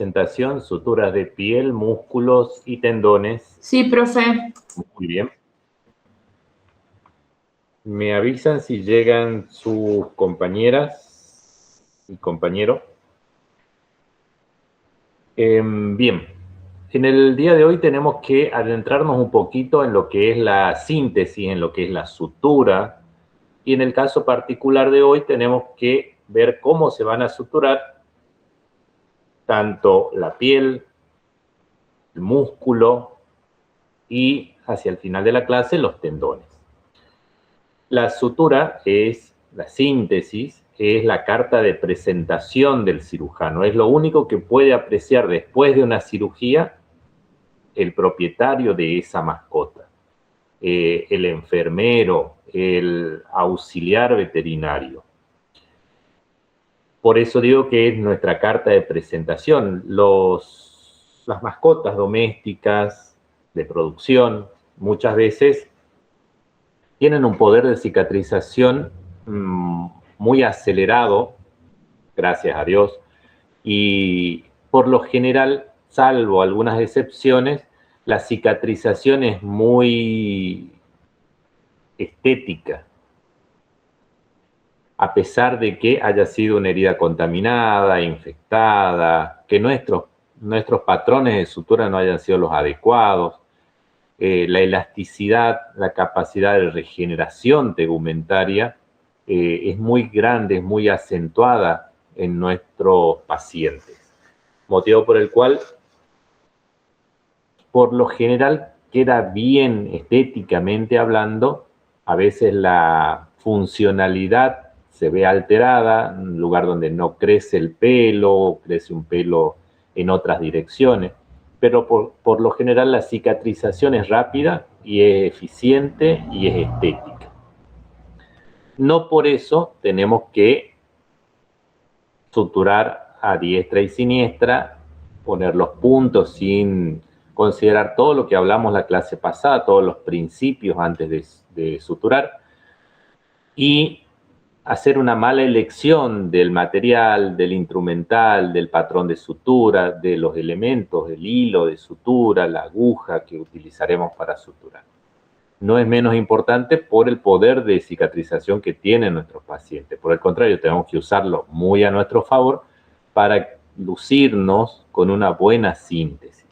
Presentación, suturas de piel, músculos y tendones. Sí, profe. Muy bien. Me avisan si llegan sus compañeras y compañero. Bien, en el día de hoy tenemos que adentrarnos un poquito en lo que es la síntesis, en lo que es la sutura. Y en el caso particular de hoy tenemos que ver cómo se van a suturar tanto la piel, el músculo y hacia el final de la clase los tendones. La sutura es la síntesis, es la carta de presentación del cirujano. Es lo único que puede apreciar después de una cirugía el propietario de esa mascota, el enfermero, el auxiliar veterinario. Por eso digo que es nuestra carta de presentación. Las mascotas domésticas de producción muchas veces tienen un poder de cicatrización muy acelerado, gracias a Dios, y por lo general, salvo algunas excepciones, la cicatrización es muy estética, a pesar de que haya sido una herida contaminada, infectada, que nuestros patrones de sutura no hayan sido los adecuados. La elasticidad, la capacidad de regeneración tegumentaria es muy grande, es muy acentuada en nuestros pacientes. Motivo por el cual, por lo general, queda bien estéticamente hablando. A veces la funcionalidad se ve alterada, en un lugar donde no crece el pelo, crece un pelo en otras direcciones. Pero por lo general la cicatrización es rápida y es eficiente y es estética. No por eso tenemos que suturar a diestra y siniestra, poner los puntos sin considerar todo lo que hablamos la clase pasada, todos los principios antes de suturar, y hacer una mala elección del material, del instrumental, del patrón de sutura, de los elementos, el hilo de sutura, la aguja que utilizaremos para suturar. No es menos importante por el poder de cicatrización que tienen nuestros pacientes. Por el contrario, tenemos que usarlo muy a nuestro favor para lucirnos con una buena síntesis.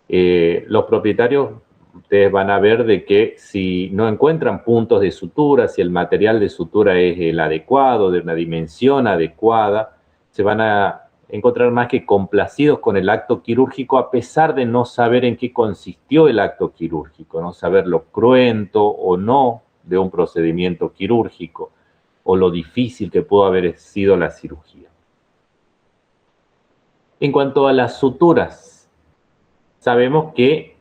Los propietarios, ustedes van a ver de que si no encuentran puntos de sutura, si el material de sutura es el adecuado, de una dimensión adecuada, se van a encontrar más que complacidos con el acto quirúrgico, a pesar de no saber en qué consistió el acto quirúrgico, no saber lo cruento o no de un procedimiento quirúrgico, o lo difícil que pudo haber sido la cirugía. En cuanto a las suturas, sabemos que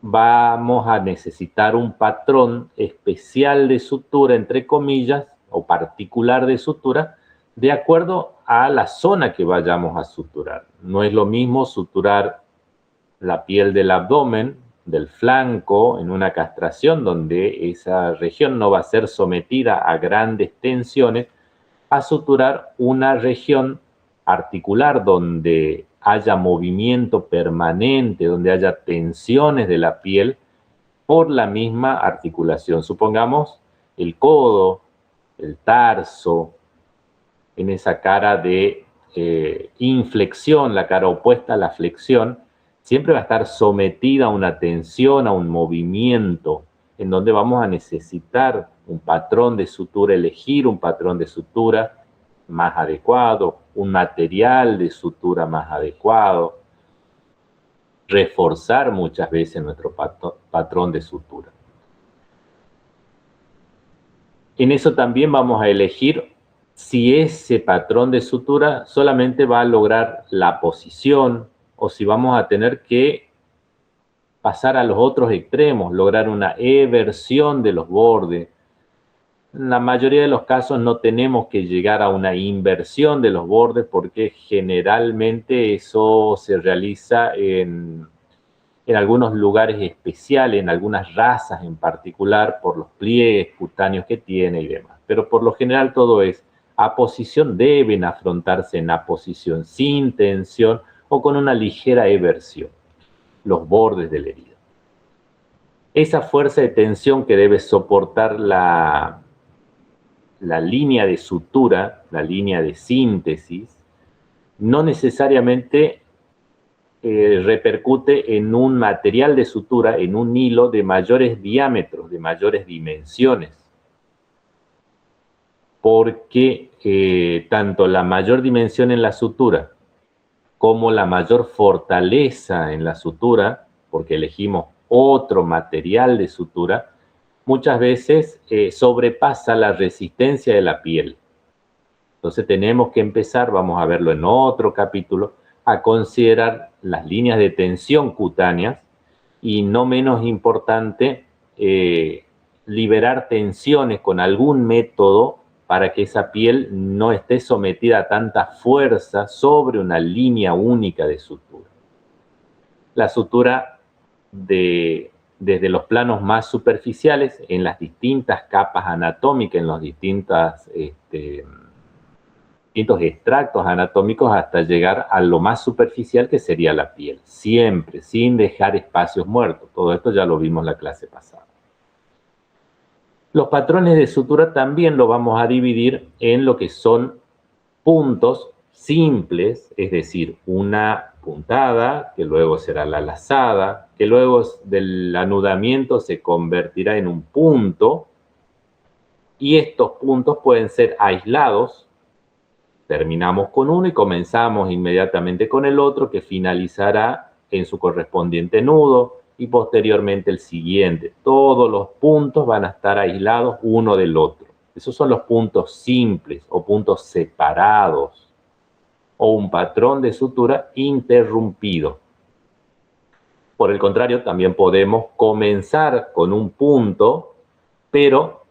vamos a necesitar un patrón especial de sutura, entre comillas, o particular de sutura, de acuerdo a la zona que vayamos a suturar. No es lo mismo suturar la piel del abdomen, del flanco, en una castración donde esa región no va a ser sometida a grandes tensiones, a suturar una región articular donde haya movimiento permanente, donde haya tensiones de la piel por la misma articulación. Supongamos el codo, el tarso, en esa cara de inflexión, la cara opuesta a la flexión, siempre va a estar sometida a una tensión, a un movimiento, en donde vamos a necesitar un patrón de sutura, elegir un patrón de sutura más adecuado, un material de sutura más adecuado, reforzar muchas veces nuestro patrón de sutura. En eso también vamos a elegir si ese patrón de sutura solamente va a lograr la posición o si vamos a tener que pasar a los otros extremos, lograr una eversión de los bordes. En la mayoría de los casos no tenemos que llegar a una inversión de los bordes porque generalmente eso se realiza en algunos lugares especiales, en algunas razas en particular, por los pliegues cutáneos que tiene y demás. Pero por lo general todo es aposición deben afrontarse en aposición sin tensión o con una ligera eversión, los bordes de la herida. Esa fuerza de tensión que debe soportar la línea de sutura, la línea de síntesis, no necesariamente repercute en un material de sutura, en un hilo de mayores diámetros, de mayores dimensiones. Porque tanto la mayor dimensión en la sutura como la mayor fortaleza en la sutura, porque elegimos otro material de sutura, muchas veces sobrepasa la resistencia de la piel. Entonces tenemos que empezar, vamos a verlo en otro capítulo, a considerar las líneas de tensión cutáneas y, no menos importante, liberar tensiones con algún método para que esa piel no esté sometida a tanta fuerza sobre una línea única de sutura. La sutura desde los planos más superficiales, en las distintas capas anatómicas, en los distintos extractos anatómicos, hasta llegar a lo más superficial, que sería la piel, siempre, sin dejar espacios muertos. Todo esto ya lo vimos en la clase pasada. Los patrones de sutura también lo vamos a dividir en lo que son puntos simples, es decir, una puntada, que luego será la lazada, que luego del anudamiento se convertirá en un punto, y estos puntos pueden ser aislados. Terminamos con uno y comenzamos inmediatamente con el otro, que finalizará en su correspondiente nudo, y posteriormente el siguiente. Todos los puntos van a estar aislados uno del otro. Esos son los puntos simples o puntos separados, o un patrón de sutura interrumpido. Por el contrario, también podemos comenzar con un punto, pero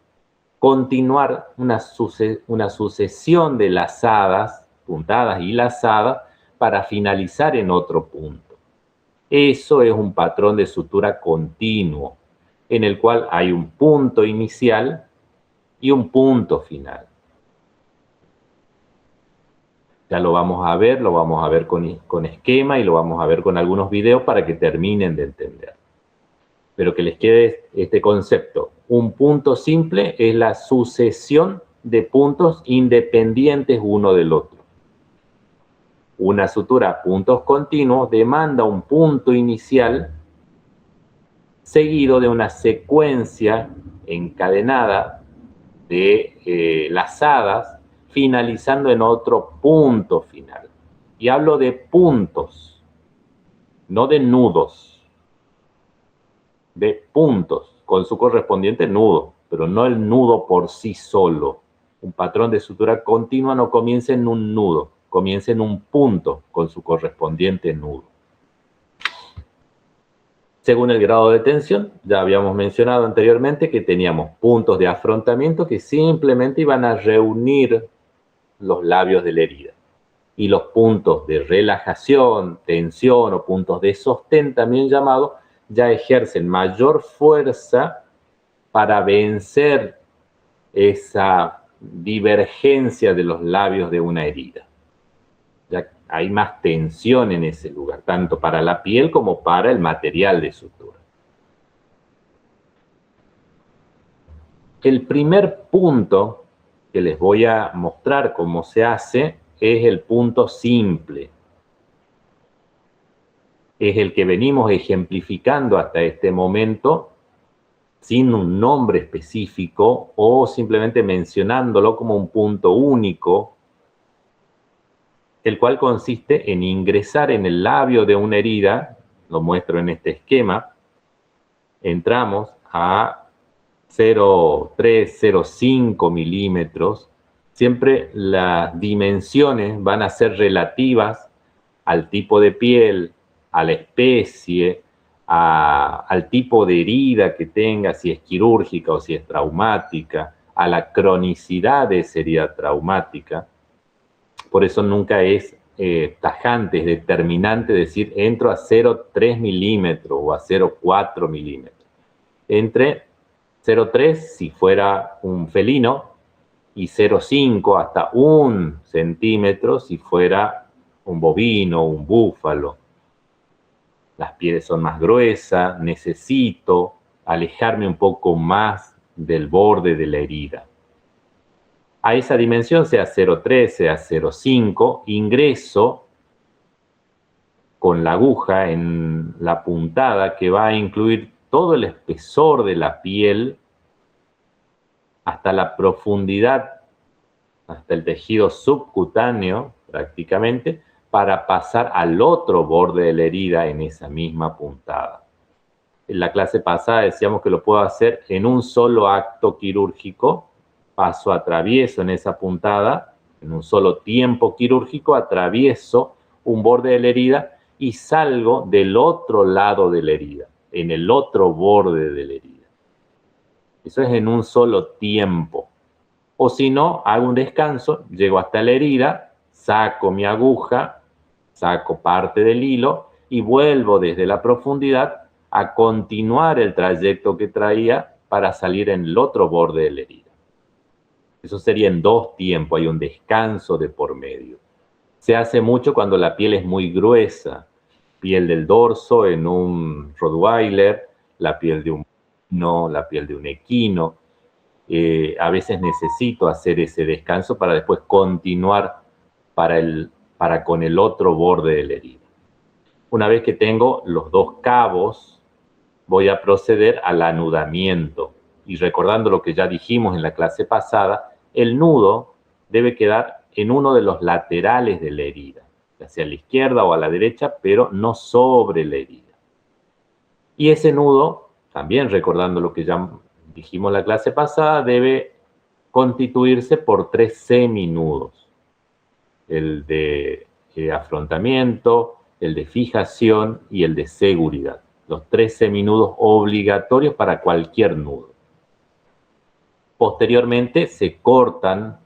continuar una sucesión de lazadas, puntadas y lazadas, para finalizar en otro punto. Eso es un patrón de sutura continuo, en el cual hay un punto inicial y un punto final. Ya lo vamos a ver con esquema, y lo vamos a ver con algunos videos para que terminen de entender. Pero que les quede este concepto. Un punto simple es la sucesión de puntos independientes uno del otro. Una sutura a puntos continuos demanda un punto inicial seguido de una secuencia encadenada de lazadas, finalizando en otro punto final. Y hablo de puntos, no de nudos, de puntos, con su correspondiente nudo, pero no el nudo por sí solo. Un patrón de sutura continua no comienza en un nudo, comienza en un punto con su correspondiente nudo. Según el grado de tensión, ya habíamos mencionado anteriormente que teníamos puntos de afrontamiento que simplemente iban a reunir los labios de la herida. Y los puntos de relajación, tensión o puntos de sostén, también llamados, ya ejercen mayor fuerza para vencer esa divergencia de los labios de una herida. Ya hay más tensión en ese lugar, tanto para la piel como para el material de sutura. El primer punto que les voy a mostrar cómo se hace es el punto simple. Es el que venimos ejemplificando hasta este momento sin un nombre específico o simplemente mencionándolo como un punto único, el cual consiste en ingresar en el labio de una herida, lo muestro en este esquema, entramos a 0,3, 0,5 milímetros, siempre las dimensiones van a ser relativas al tipo de piel, a la especie, al tipo de herida que tenga, si es quirúrgica o si es traumática, a la cronicidad de esa herida traumática. Por eso nunca es tajante, es determinante decir entro a 0,3 milímetros o a 0,4 milímetros. Entre 0,3 si fuera un felino, y 0,5 hasta 1 centímetro si fuera un bovino, un búfalo. Las pieles son más gruesas, necesito alejarme un poco más del borde de la herida. A esa dimensión, sea 0,3, sea 0,5, ingreso con la aguja en la puntada que va a incluir todo el espesor de la piel hasta la profundidad, hasta el tejido subcutáneo prácticamente, para pasar al otro borde de la herida en esa misma puntada. En la clase pasada decíamos que lo puedo hacer en un solo acto quirúrgico, paso atravieso en esa puntada, en un solo tiempo quirúrgico atravieso un borde de la herida y salgo del otro lado de la herida, en el otro borde de la herida. Eso es en un solo tiempo. O si no, hago un descanso, llego hasta la herida, saco mi aguja, saco parte del hilo y vuelvo desde la profundidad a continuar el trayecto que traía para salir en el otro borde de la herida. Eso sería en 2 tiempos, hay un descanso de por medio. Se hace mucho cuando la piel es muy gruesa, piel del dorso en un Rottweiler, la piel de un no, la piel de un equino. A veces necesito hacer ese descanso para después continuar para con el otro borde de la herida. Una vez que tengo los 2 cabos, voy a proceder al anudamiento. Y recordando lo que ya dijimos en la clase pasada, el nudo debe quedar en uno de los laterales de la herida, ya sea a la izquierda o a la derecha, pero no sobre la herida. Y ese nudo, también recordando lo que ya dijimos en la clase pasada, debe constituirse por 3 seminudos. El de afrontamiento, el de fijación y el de seguridad. Los 3 seminudos obligatorios para cualquier nudo. Posteriormente se cortan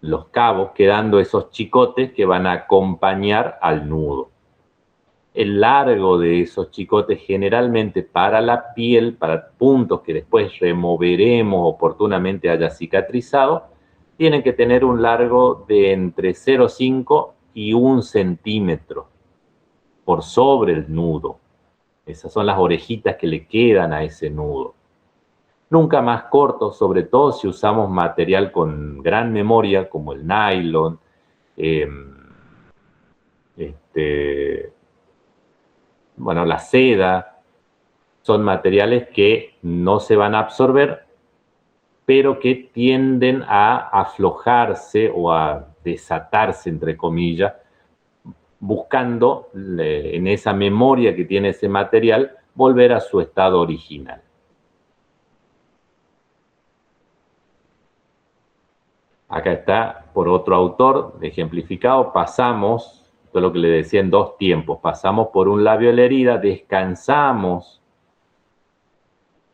los cabos, quedando esos chicotes que van a acompañar al nudo. El largo de esos chicotes, generalmente para la piel, para puntos que después removeremos oportunamente haya cicatrizado, tienen que tener un largo de entre 0,5 y 1 centímetro por sobre el nudo. Esas son las orejitas que le quedan a ese nudo. Nunca más corto, sobre todo si usamos material con gran memoria, como el nylon, la seda. Son materiales que no se van a absorber, pero que tienden a aflojarse o a desatarse, entre comillas, buscando en esa memoria que tiene ese material volver a su estado original. Acá está, por otro autor, ejemplificado, pasamos, esto es lo que le decía en 2 tiempos, pasamos por un labio de la herida, descansamos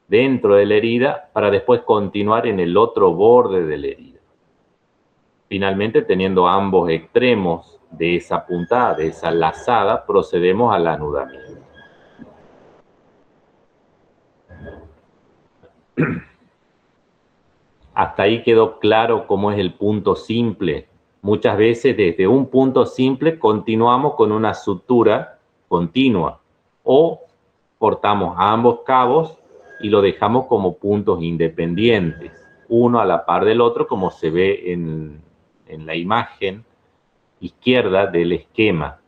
dentro de la herida para después continuar en el otro borde de la herida. Finalmente, teniendo ambos extremos de esa puntada, de esa lazada, procedemos al anudamiento. Hasta ahí quedó claro cómo es el punto simple. Muchas veces desde un punto simple continuamos con una sutura continua o cortamos ambos cabos y lo dejamos como puntos independientes, uno a la par del otro, como se ve en la imagen izquierda del esquema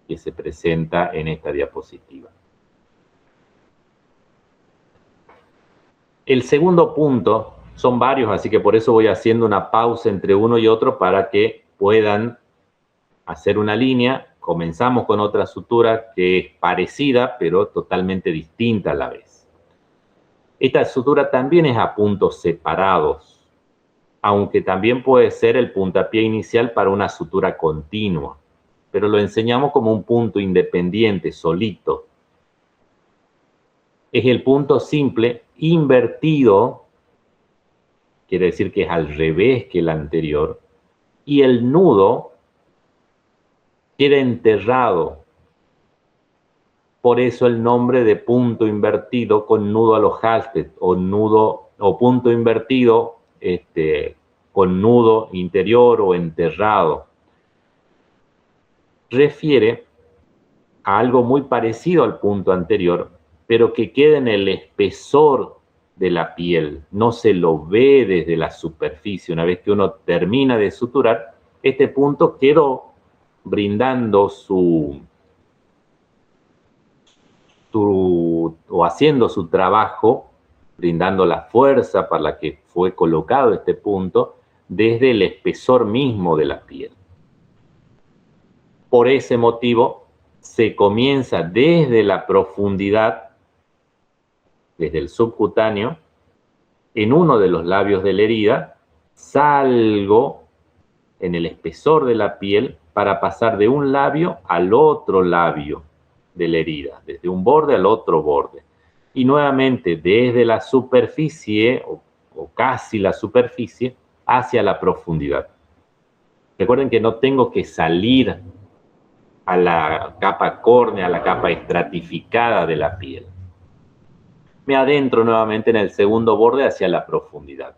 que se presenta en esta diapositiva. El segundo punto, son varios, así que por eso voy haciendo una pausa entre uno y otro para que puedan hacer una línea. Comenzamos con otra sutura que es parecida, pero totalmente distinta a la vez. Esta sutura también es a puntos separados, aunque también puede ser el puntapié inicial para una sutura continua, pero lo enseñamos como un punto independiente, solito. Es el punto simple invertido, quiere decir que es al revés que el anterior, y el nudo queda enterrado. Por eso el nombre de punto invertido con nudo a los Halsted o punto invertido con nudo interior o enterrado. Refiere a algo muy parecido al punto anterior, pero que queda en el espesor de la piel, no se lo ve desde la superficie. Una vez que uno termina de suturar, este punto quedó brindando o haciendo su trabajo, brindando la fuerza para la que fue colocado este punto desde el espesor mismo de la piel. Por ese motivo, se comienza desde la profundidad, desde el subcutáneo, en uno de los labios de la herida, salgo en el espesor de la piel para pasar de un labio al otro labio de la herida, desde un borde al otro borde. Y nuevamente desde la superficie, o casi la superficie, hacia la profundidad. Recuerden que no tengo que salir a la capa córnea, a la capa estratificada de la piel. Me adentro nuevamente en el segundo borde hacia la profundidad.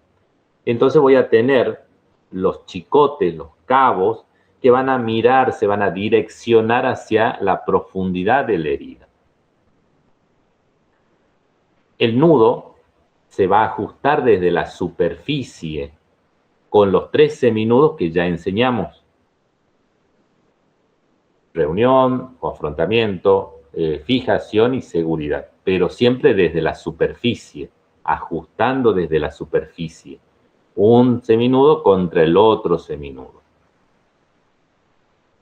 Entonces voy a tener los chicotes, los cabos, que van a mirar, se van a direccionar hacia la profundidad de la herida. El nudo se va a ajustar desde la superficie con los 3 seminudos que ya enseñamos. Reunión, confrontamiento, fijación y seguridad, pero siempre desde la superficie, ajustando desde la superficie. Un seminudo contra el otro seminudo.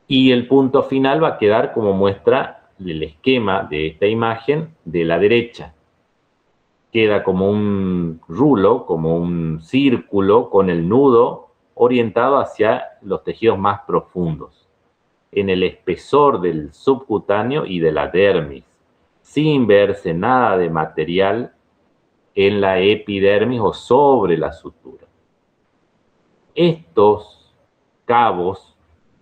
Y el punto final va a quedar como muestra el esquema de esta imagen de la derecha. Queda como un rulo, como un círculo con el nudo orientado hacia los tejidos más profundos, en el espesor del subcutáneo y de la dermis, sin verse nada de material en la epidermis o sobre la sutura. Estos cabos,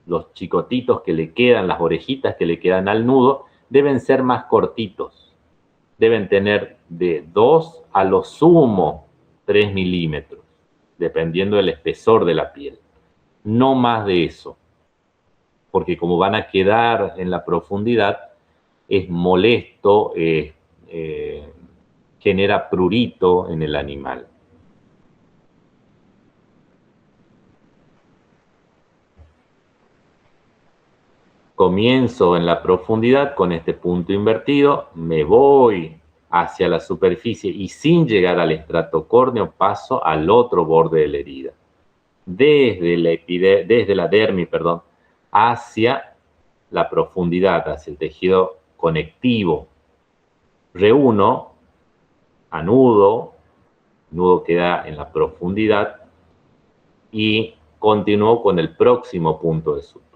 los chicotitos que le quedan, las orejitas que le quedan al nudo, deben ser más cortitos. Deben tener de 2 a lo sumo 3 milímetros, dependiendo del espesor de la piel. No más de eso, porque como van a quedar en la profundidad, es molesto, genera prurito en el animal. Comienzo en la profundidad con este punto invertido, me voy hacia la superficie y sin llegar al estrato córneo paso al otro borde de la herida. Desde la dermis, hacia la profundidad, hacia el tejido conectivo. Reúno, anudo, nudo queda en la profundidad y continúo con el próximo punto de sutura.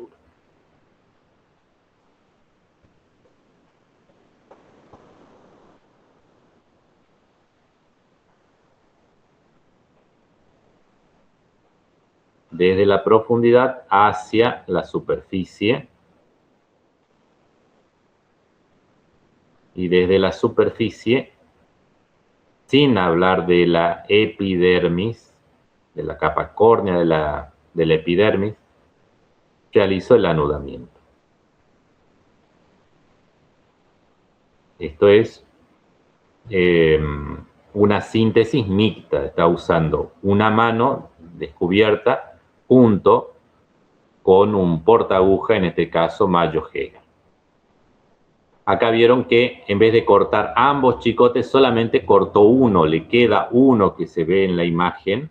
Desde la profundidad hacia la superficie y desde la superficie, sin hablar de la epidermis, de la capa córnea de la epidermis, realizo el anudamiento. Esto es una síntesis mixta, está usando una mano descubierta junto con un portaaguja, en este caso Mayo Heger. Acá vieron que en vez de cortar ambos chicotes, solamente cortó uno, le queda uno que se ve en la imagen,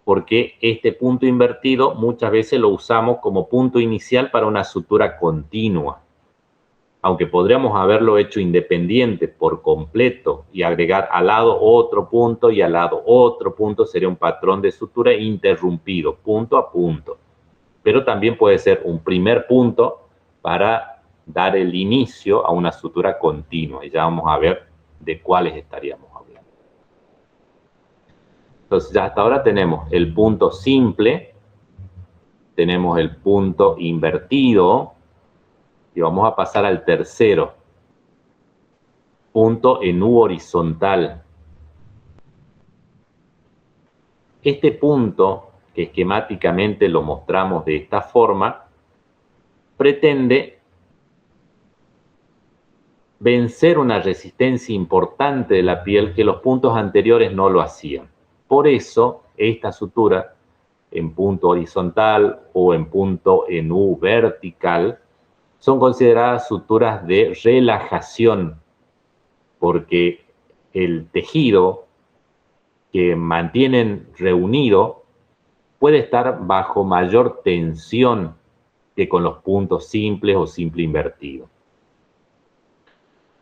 porque este punto invertido muchas veces lo usamos como punto inicial para una sutura continua. Aunque podríamos haberlo hecho independiente por completo y agregar al lado otro punto y al lado otro punto, sería un patrón de sutura interrumpido, punto a punto. Pero también puede ser un primer punto para dar el inicio a una sutura continua. Y ya vamos a ver de cuáles estaríamos hablando. Entonces ya hasta ahora tenemos el punto simple, tenemos el punto invertido, y vamos a pasar al tercero. Punto en U horizontal. Este punto, que esquemáticamente lo mostramos de esta forma, pretende vencer una resistencia importante de la piel que los puntos anteriores no lo hacían. Por eso, esta sutura en punto horizontal o en punto en U vertical son consideradas suturas de relajación, porque el tejido que mantienen reunido puede estar bajo mayor tensión que con los puntos simples o simple invertido.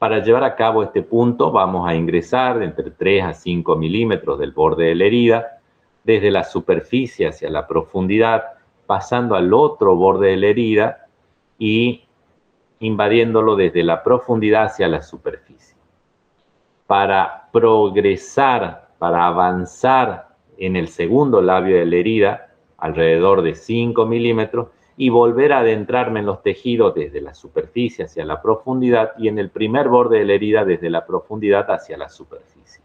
Para llevar a cabo este punto vamos a ingresar entre 3 a 5 milímetros del borde de la herida, desde la superficie hacia la profundidad, pasando al otro borde de la herida y invadiéndolo desde la profundidad hacia la superficie. Para progresar, para avanzar en el segundo labio de la herida, alrededor de 5 milímetros, y volver a adentrarme en los tejidos desde la superficie hacia la profundidad y en el primer borde de la herida desde la profundidad hacia la superficie.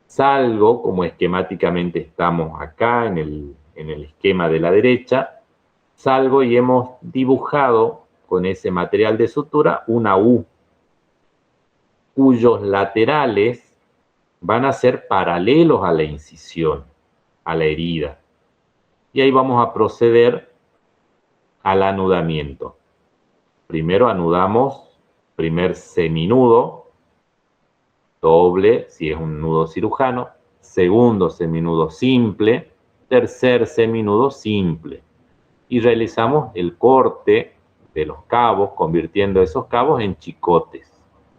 Salgo, como esquemáticamente estamos acá en el esquema de la derecha, salgo y hemos dibujado con ese material de sutura una U, cuyos laterales van a ser paralelos a la incisión, a la herida. Y ahí vamos a proceder al anudamiento. Primero anudamos, primer seminudo, doble si es un nudo cirujano, segundo seminudo simple, tercer seminudo simple. Y realizamos el corte de los cabos, convirtiendo esos cabos en chicotes.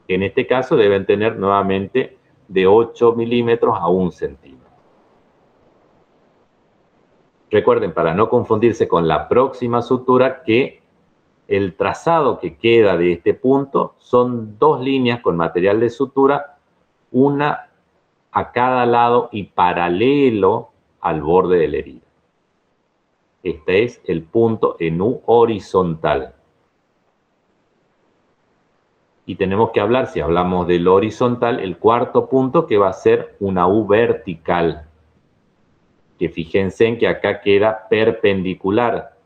En este caso deben tener nuevamente de 8 milímetros a 1 centímetro. Recuerden, para no confundirse con la próxima sutura, que el trazado que queda de este punto son 2 líneas con material de sutura, una a cada lado y paralelo al borde de la herida. Este es el punto en U horizontal. Y tenemos que hablar, si hablamos del horizontal, el cuarto punto, que va a ser una U vertical, que fíjense en que acá queda perpendicular,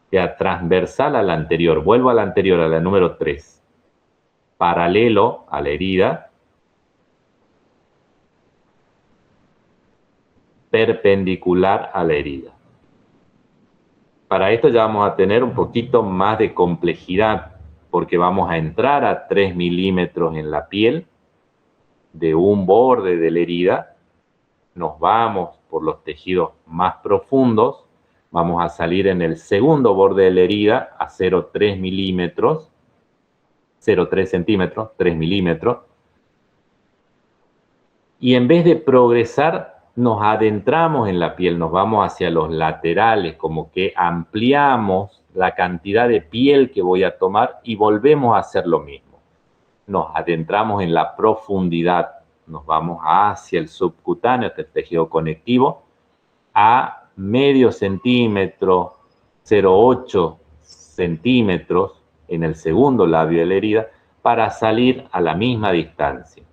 queda transversal a la anterior. Vuelvo a la anterior, a la número 3. Paralelo a la herida, perpendicular a la herida. Para esto ya vamos a tener un poquito más de complejidad, porque vamos a entrar a 3 milímetros en la piel de un borde de la herida, nos vamos por los tejidos más profundos, vamos a salir en el segundo borde de la herida a 0,3 milímetros, 0,3 centímetros, 3 milímetros, y en vez de progresar, nos adentramos en la piel, nos vamos hacia los laterales, como que ampliamos la cantidad de piel que voy a tomar y volvemos a hacer lo mismo. Nos adentramos en la profundidad, nos vamos hacia el subcutáneo, hasta el tejido conectivo, a medio centímetro, 0,8 centímetros en el segundo labio de la herida, para salir a la misma distancia,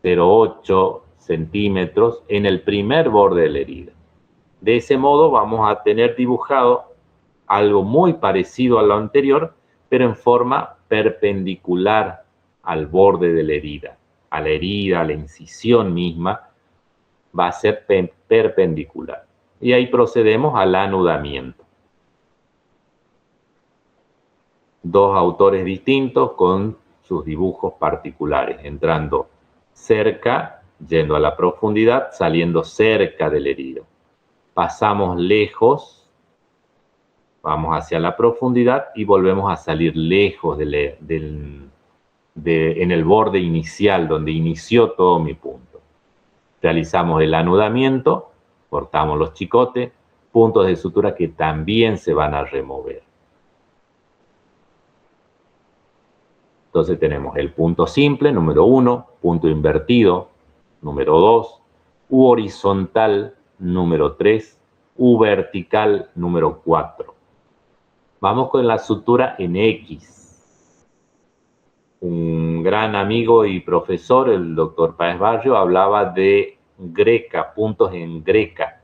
0,8 centímetros en el primer borde de la herida. De ese modo vamos a tener dibujado algo muy parecido a lo anterior, pero en forma perpendicular al borde de la herida. A la incisión misma, va a ser perpendicular. Y ahí procedemos al anudamiento. 2 autores distintos con sus dibujos particulares, entrando cerca, yendo a la profundidad, saliendo cerca de la herida. Pasamos lejos, vamos hacia la profundidad y volvemos a salir lejos en el borde inicial, donde inició todo mi punto. Realizamos el anudamiento, cortamos los chicotes, puntos de sutura que también se van a remover. Entonces tenemos el punto simple, número 1, punto invertido, número 2, U horizontal, número 3, U vertical, número 4. Vamos con la sutura en X. Un gran amigo y profesor, el doctor Páez Barrio, hablaba de greca, puntos en greca.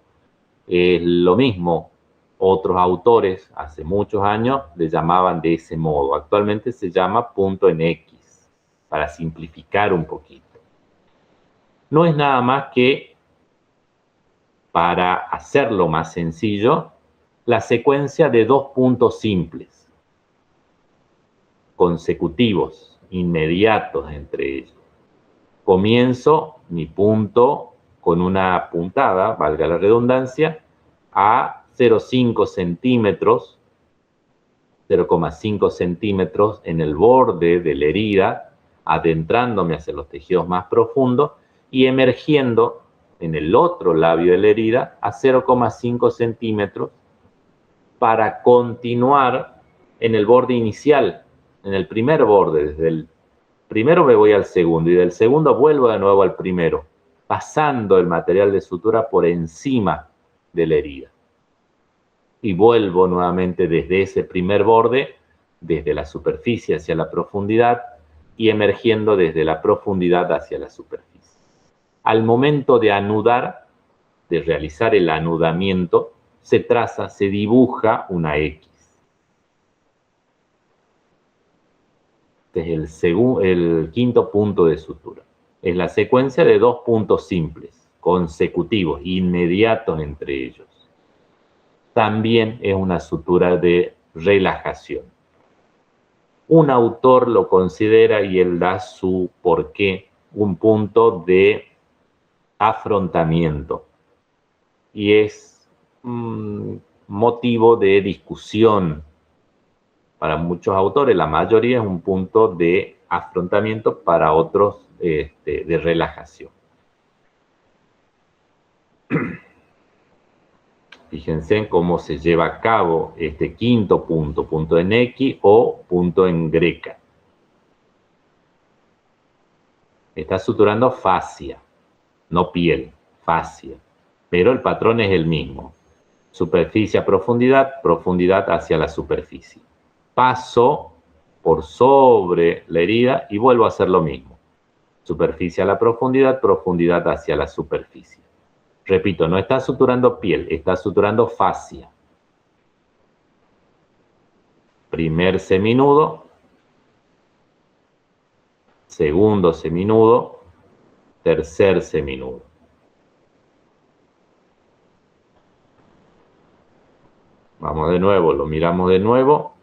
Es lo mismo. Otros autores, hace muchos años, le llamaban de ese modo. Actualmente se llama punto en X, para simplificar un poquito. No es nada más que, para hacerlo más sencillo, la secuencia de dos puntos simples, consecutivos, inmediatos entre ellos. Comienzo mi punto con una puntada, valga la redundancia, a 0,5 centímetros, 0,5 centímetros en el borde de la herida, adentrándome hacia los tejidos más profundos y emergiendo en el otro labio de la herida a 0,5 centímetros para continuar en el borde inicial, en el primer borde. Desde el primero me voy al segundo y del segundo vuelvo de nuevo al primero, pasando el material de sutura por encima de la herida. Y vuelvo nuevamente desde ese primer borde, desde la superficie hacia la profundidad y emergiendo desde la profundidad hacia la superficie. Al momento de anudar, de realizar el anudamiento, se traza, se dibuja una X. Este es el quinto punto de sutura. Es la secuencia de dos puntos simples, consecutivos, inmediatos entre ellos. También es una sutura de relajación. Un autor lo considera y él da su porqué, un punto de afrontamiento. Y es motivo de discusión para muchos autores. La mayoría es un punto de afrontamiento, para otros de relajación. Fíjense en cómo se lleva a cabo este quinto punto, punto en X o punto en greca. Está suturando fascia, no piel, fascia, pero el patrón es el mismo. Superficie a profundidad, profundidad hacia la superficie. Paso por sobre la herida y vuelvo a hacer lo mismo. Superficie a la profundidad, profundidad hacia la superficie. Repito, no está suturando piel, está suturando fascia. Primer seminudo, segundo seminudo, tercer seminudo. Vamos de nuevo, lo miramos de nuevo.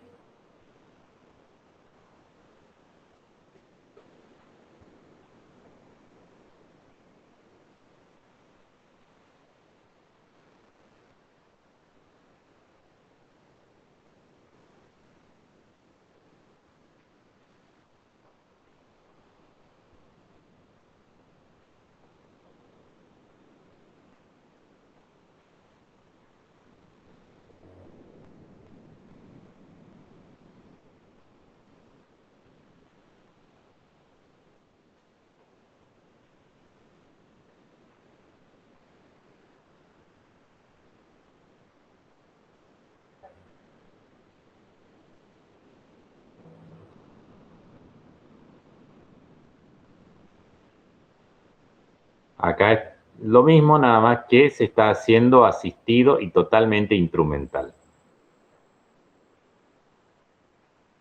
Acá es lo mismo, nada más que se está haciendo asistido y totalmente instrumental.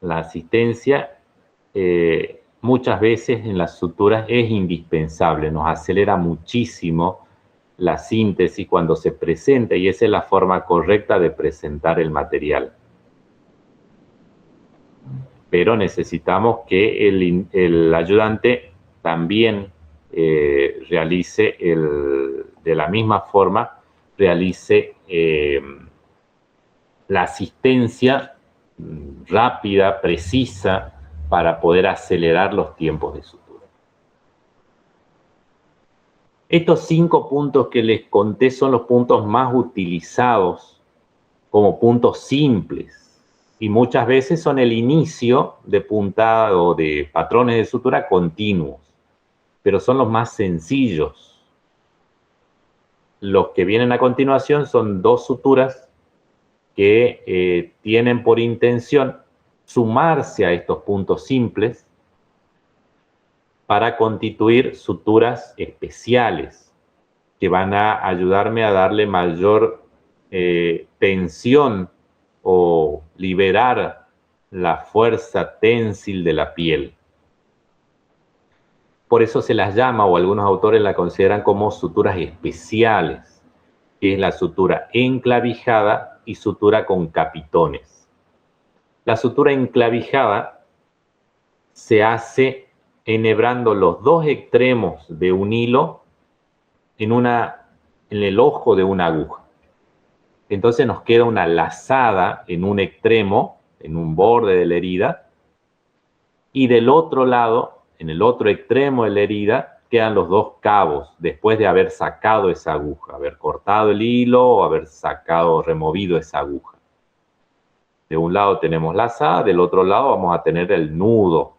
La asistencia muchas veces en las suturas es indispensable, nos acelera muchísimo la síntesis cuando se presenta, y esa es la forma correcta de presentar el material. Pero necesitamos que el ayudante también realice, de la misma forma, realice la asistencia rápida, precisa, para poder acelerar los tiempos de sutura. Estos 5 puntos que les conté son los puntos más utilizados como puntos simples, y muchas veces son el inicio de puntada o de patrones de sutura continuos, pero son los más sencillos. Los que vienen a continuación son 2 suturas que tienen por intención sumarse a estos puntos simples para constituir suturas especiales. que van a ayudarme a darle mayor tensión o liberar la fuerza tensil de la piel. Por eso se las llama, o algunos autores la consideran como suturas especiales, que es la sutura enclavijada y sutura con capitones. La sutura enclavijada se hace enhebrando los dos extremos de un hilo en el ojo de una aguja. Entonces nos queda una lazada en un extremo, en un borde de la herida, y del otro lado, en el otro extremo de la herida, quedan los dos cabos, después de haber sacado esa aguja, haber cortado el hilo o haber removido esa aguja. De un lado tenemos la lazada, del otro lado vamos a tener el nudo.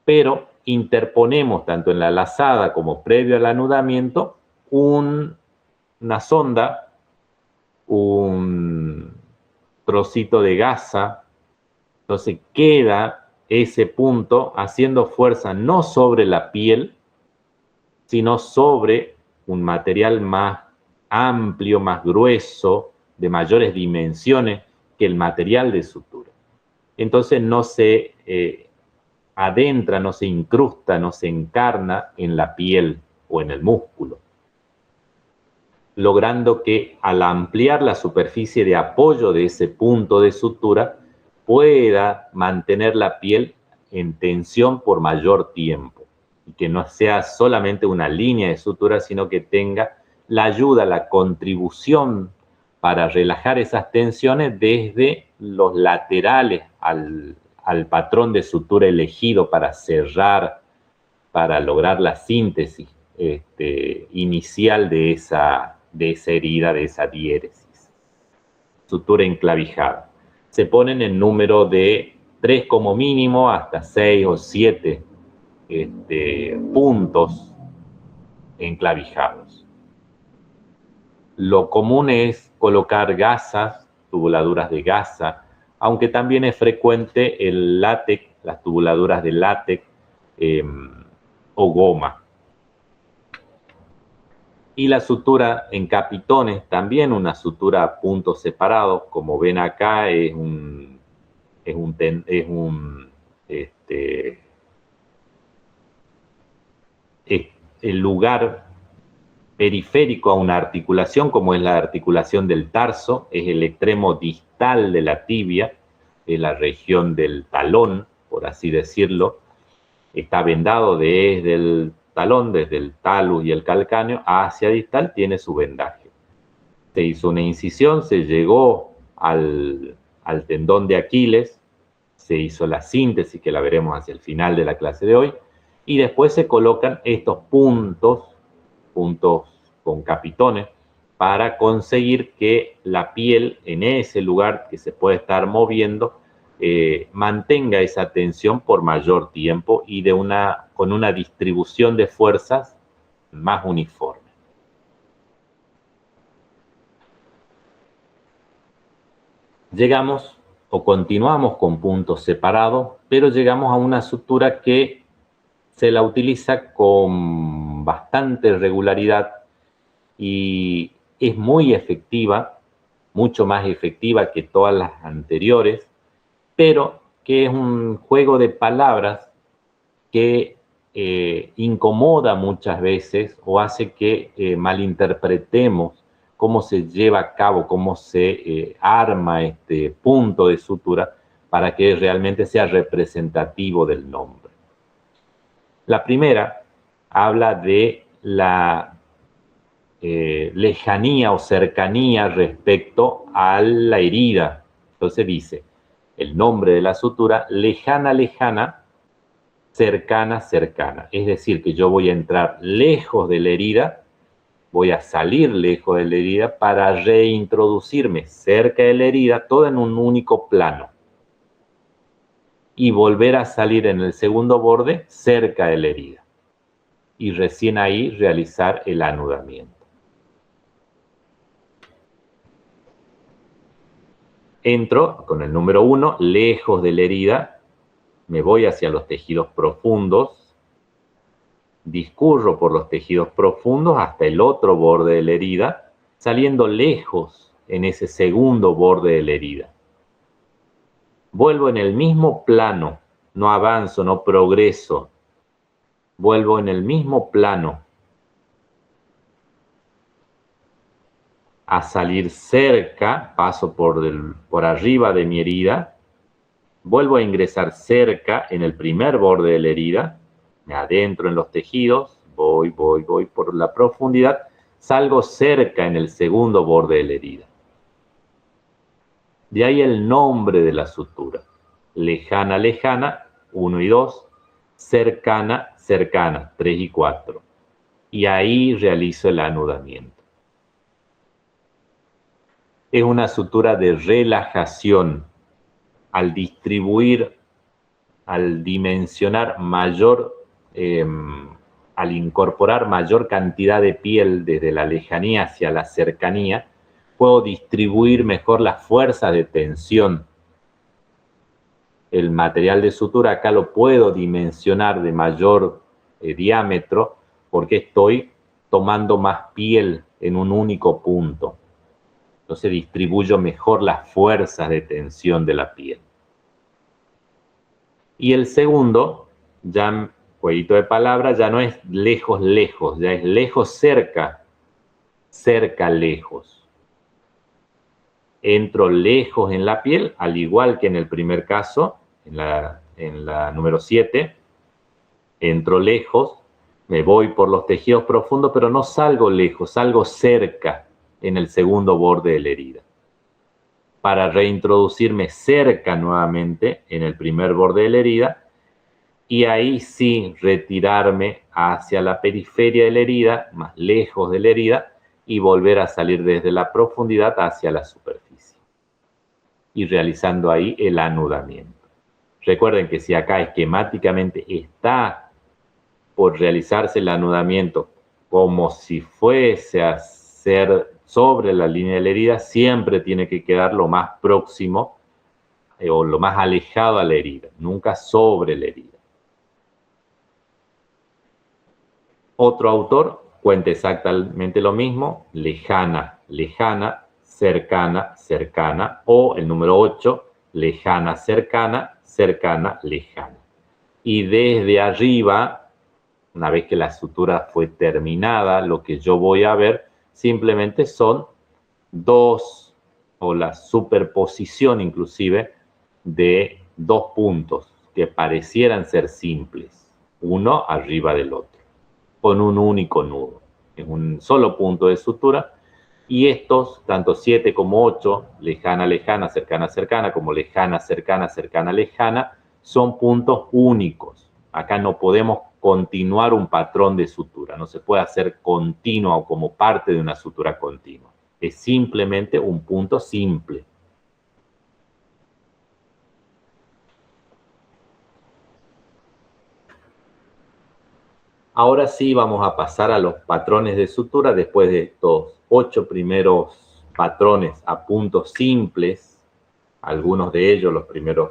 Pero interponemos, tanto en la lazada como previo al anudamiento, una sonda, un trocito de gasa. Entonces queda ese punto haciendo fuerza no sobre la piel, sino sobre un material más amplio, más grueso, de mayores dimensiones que el material de sutura. Entonces no se adentra, no se incrusta, no se encarna en la piel o en el músculo, logrando que al ampliar la superficie de apoyo de ese punto de sutura pueda mantener la piel en tensión por mayor tiempo y que no sea solamente una línea de sutura, sino que tenga la ayuda, la contribución para relajar esas tensiones desde los laterales al patrón de sutura elegido para cerrar, para lograr la síntesis inicial de esa herida, de esa diéresis. Sutura enclavijada. Se ponen en número de 3 como mínimo hasta 6 o 7 puntos enclavijados. Lo común es colocar gasas, tubuladuras de gasa, aunque también es frecuente el látex, las tubuladuras de látex o goma. Y la sutura en capitones, también una sutura a puntos separados, como ven acá, es el lugar periférico a una articulación, como es la articulación del tarso, es el extremo distal de la tibia, es la región del talón, por así decirlo. Está vendado desde el talón, desde el talus y el calcáneo hacia distal, tiene su vendaje. Se hizo una incisión, se llegó al tendón de Aquiles, se hizo la síntesis, que la veremos hacia el final de la clase de hoy, y después se colocan estos puntos con capitones, para conseguir que la piel en ese lugar que se puede estar moviendo mantenga esa tensión por mayor tiempo y con una distribución de fuerzas más uniforme. Llegamos o continuamos con puntos separados, pero llegamos a una sutura que se la utiliza con bastante regularidad y es muy efectiva, mucho más efectiva que todas las anteriores, pero que es un juego de palabras que incomoda muchas veces o hace que malinterpretemos cómo se lleva a cabo, cómo se arma este punto de sutura para que realmente sea representativo del nombre. La primera habla de la lejanía o cercanía respecto a la herida. Entonces dice, el nombre de la sutura, lejana, lejana, cercana, cercana. Es decir, que yo voy a entrar lejos de la herida, voy a salir lejos de la herida para reintroducirme cerca de la herida, todo en un único plano. Y volver a salir en el segundo borde cerca de la herida. Y recién ahí realizar el anudamiento. Entro con el número 1, lejos de la herida, me voy hacia los tejidos profundos, discurro por los tejidos profundos hasta el otro borde de la herida, saliendo lejos en ese segundo borde de la herida. Vuelvo en el mismo plano, no avanzo, no progreso. Vuelvo en el mismo plano a salir cerca, paso por arriba de mi herida, vuelvo a ingresar cerca en el primer borde de la herida, me adentro en los tejidos, voy por la profundidad, salgo cerca en el segundo borde de la herida. De ahí el nombre de la sutura. Lejana, lejana, 1 y 2. Cercana, cercana, 3 y 4. Y ahí realizo el anudamiento. Es una sutura de relajación. Al distribuir, al dimensionar mayor, al incorporar mayor cantidad de piel desde la lejanía hacia la cercanía, puedo distribuir mejor las fuerzas de tensión. El material de sutura acá lo puedo dimensionar de mayor diámetro porque estoy tomando más piel en un único punto. Entonces distribuyo mejor las fuerzas de tensión de la piel. Y el segundo, ya jueguito de palabras, ya no es lejos, lejos, ya es lejos, cerca, cerca, lejos. Entro lejos en la piel, al igual que en el primer caso, en la número 7, entro lejos, me voy por los tejidos profundos, pero no salgo lejos, salgo cerca en el segundo borde de la herida, para reintroducirme cerca nuevamente en el primer borde de la herida, y ahí sí retirarme hacia la periferia de la herida, más lejos de la herida, y volver a salir desde la profundidad hacia la superficie, y realizando ahí el anudamiento. Recuerden que si acá esquemáticamente está por realizarse el anudamiento como si fuese a ser sobre la línea de la herida, siempre tiene que quedar lo más próximo o lo más alejado a la herida, nunca sobre la herida. Otro autor cuenta exactamente lo mismo, lejana, lejana, cercana, cercana, o el número 8, lejana, cercana, cercana, lejana. Y desde arriba, una vez que la sutura fue terminada, lo que yo voy a ver simplemente son dos, o la superposición inclusive, de dos puntos que parecieran ser simples, uno arriba del otro, con un único nudo. Es un solo punto de sutura, y estos, tanto 7 como 8, lejana, lejana, cercana, cercana, como lejana, cercana, cercana, lejana, son puntos únicos. Acá no podemos continuar un patrón de sutura, no se puede hacer continuo o como parte de una sutura continua. Es simplemente un punto simple. Ahora sí vamos a pasar a los patrones de sutura después de estos 8 primeros patrones a puntos simples. Algunos de ellos, los primeros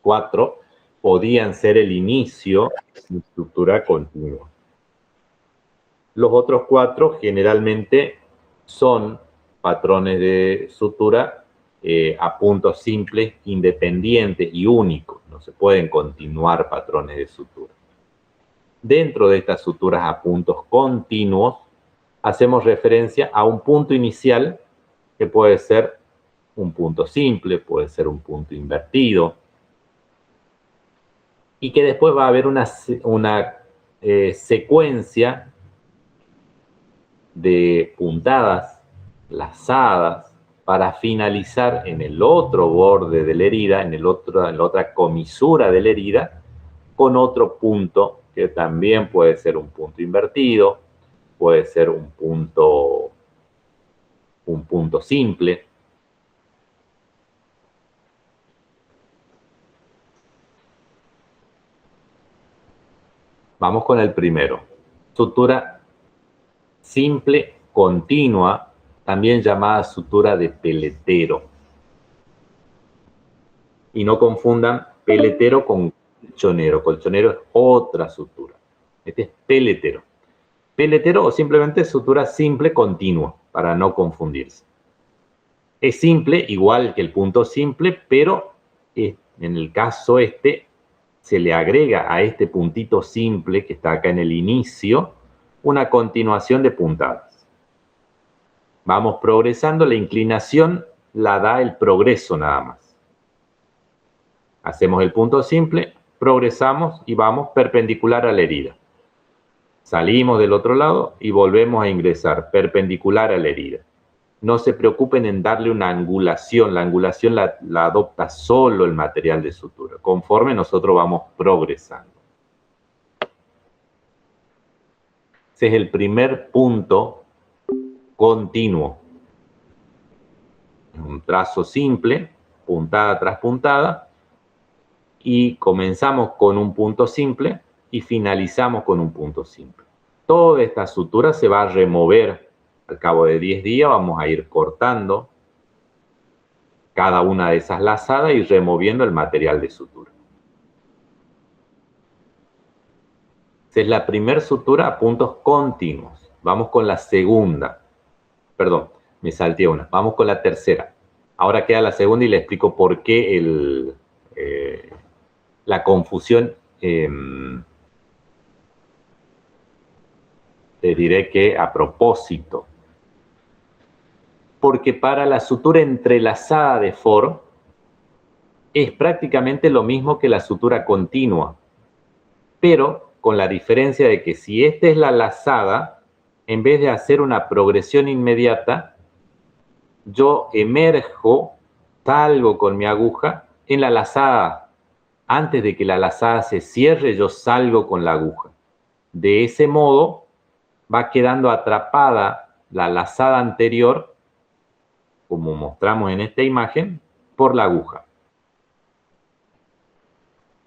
4, podían ser el inicio de sutura continua. Los otros 4 generalmente son patrones de sutura a puntos simples, independientes y únicos. No se pueden continuar patrones de sutura. Dentro de estas suturas a puntos continuos, hacemos referencia a un punto inicial que puede ser un punto simple, puede ser un punto invertido, y que después va a haber una secuencia de puntadas lazadas para finalizar en el otro borde de la herida, en la otra comisura de la herida, con otro punto que también puede ser un punto invertido, puede ser un punto simple. Vamos con el primero. Sutura simple continua, también llamada sutura de peletero. Y no confundan peletero con colchonero. Colchonero es otra sutura. Este es peletero. Peletero o simplemente sutura simple continua, para no confundirse. Es simple, igual que el punto simple, pero en el caso se le agrega a este puntito simple que está acá en el inicio una continuación de puntadas. Vamos progresando, la inclinación la da el progreso nada más. Hacemos el punto simple, progresamos y vamos perpendicular a la herida. Salimos del otro lado y volvemos a ingresar perpendicular a la herida. No se preocupen en darle una angulación. La angulación la adopta solo el material de sutura, conforme nosotros vamos progresando. Ese es el primer punto continuo. Un trazo simple, puntada tras puntada, y comenzamos con un punto simple y finalizamos con un punto simple. Toda esta sutura se va a remover. Al cabo de 10 días vamos a ir cortando cada una de esas lazadas y removiendo el material de sutura. Esa es la primera sutura a puntos continuos. Vamos con la segunda. Perdón, me salté una. Vamos con la tercera. Ahora queda la segunda y le explico por qué la confusión. Te diré que a propósito. Porque para la sutura entrelazada de Ford es prácticamente lo mismo que la sutura continua, pero con la diferencia de que si esta es la lazada, en vez de hacer una progresión inmediata, yo emerjo, salgo con mi aguja en la lazada. Antes de que la lazada se cierre, yo salgo con la aguja. De ese modo va quedando atrapada la lazada anterior, como mostramos en esta imagen, por la aguja.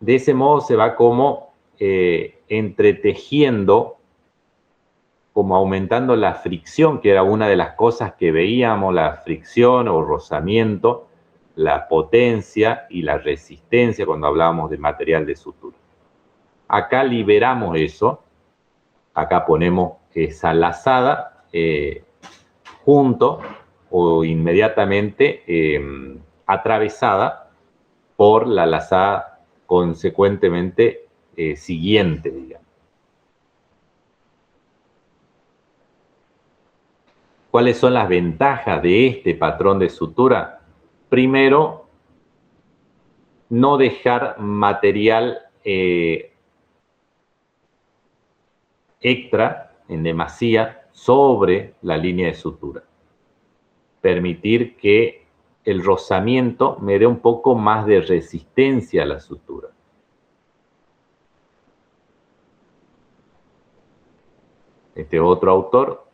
De ese modo se va como entretejiendo, como aumentando la fricción, que era una de las cosas que veíamos, la fricción o rozamiento, la potencia y la resistencia cuando hablábamos de material de sutura. Acá liberamos eso, acá ponemos esa lazada junto o inmediatamente atravesada por la lazada consecuentemente siguiente, digamos. ¿Cuáles son las ventajas de este patrón de sutura? Primero, no dejar material extra en demasía sobre la línea de sutura. Permitir que el rozamiento me dé un poco más de resistencia a la sutura. Este otro autor,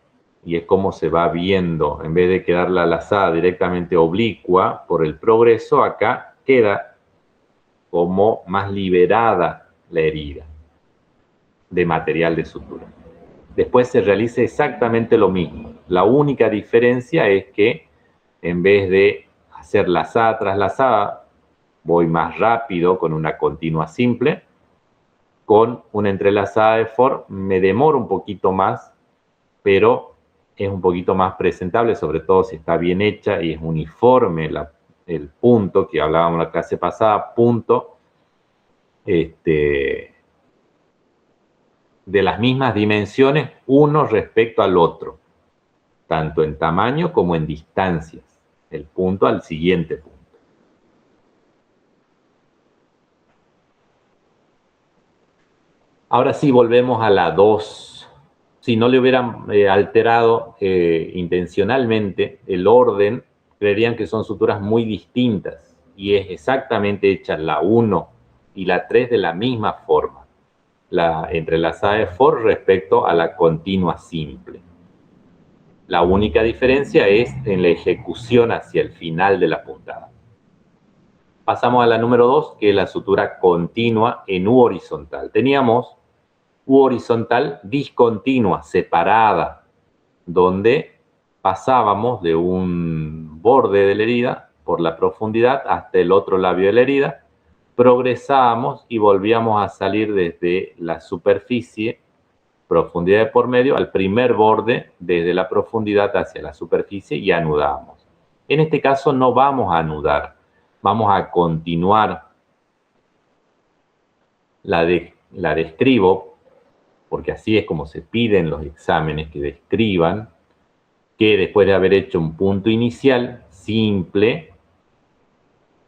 y es cómo se va viendo, en vez de quedar la lazada directamente oblicua por el progreso, acá queda como más liberada la herida de material de sutura. Después se realiza exactamente lo mismo. La única diferencia es que en vez de hacer lazada tras lazada, voy más rápido con una continua simple. Con una entrelazada de Ford me demoro un poquito más, pero es un poquito más presentable, sobre todo si está bien hecha y es uniforme el punto, que hablábamos en la clase pasada, punto de las mismas dimensiones uno respecto al otro, tanto en tamaño como en distancias, el punto al siguiente punto. Ahora sí, volvemos a la 2. Si no le hubieran alterado intencionalmente el orden, creerían que son suturas muy distintas, y es exactamente hecha la 1 y la 3 de la misma forma, la entrelazada de Ford respecto a la continua simple. La única diferencia es en la ejecución hacia el final de la puntada. Pasamos a la número 2, que es la sutura continua en U horizontal. Teníamos U horizontal discontinua, separada, donde pasábamos de un borde de la herida por la profundidad hasta el otro labio de la herida, progresábamos y volvíamos a salir desde la superficie profundidad de por medio al primer borde desde la profundidad hacia la superficie y anudamos. En este caso no vamos a anudar, vamos a continuar. La describo, porque así es como se piden los exámenes, que describan que después de haber hecho un punto inicial simple,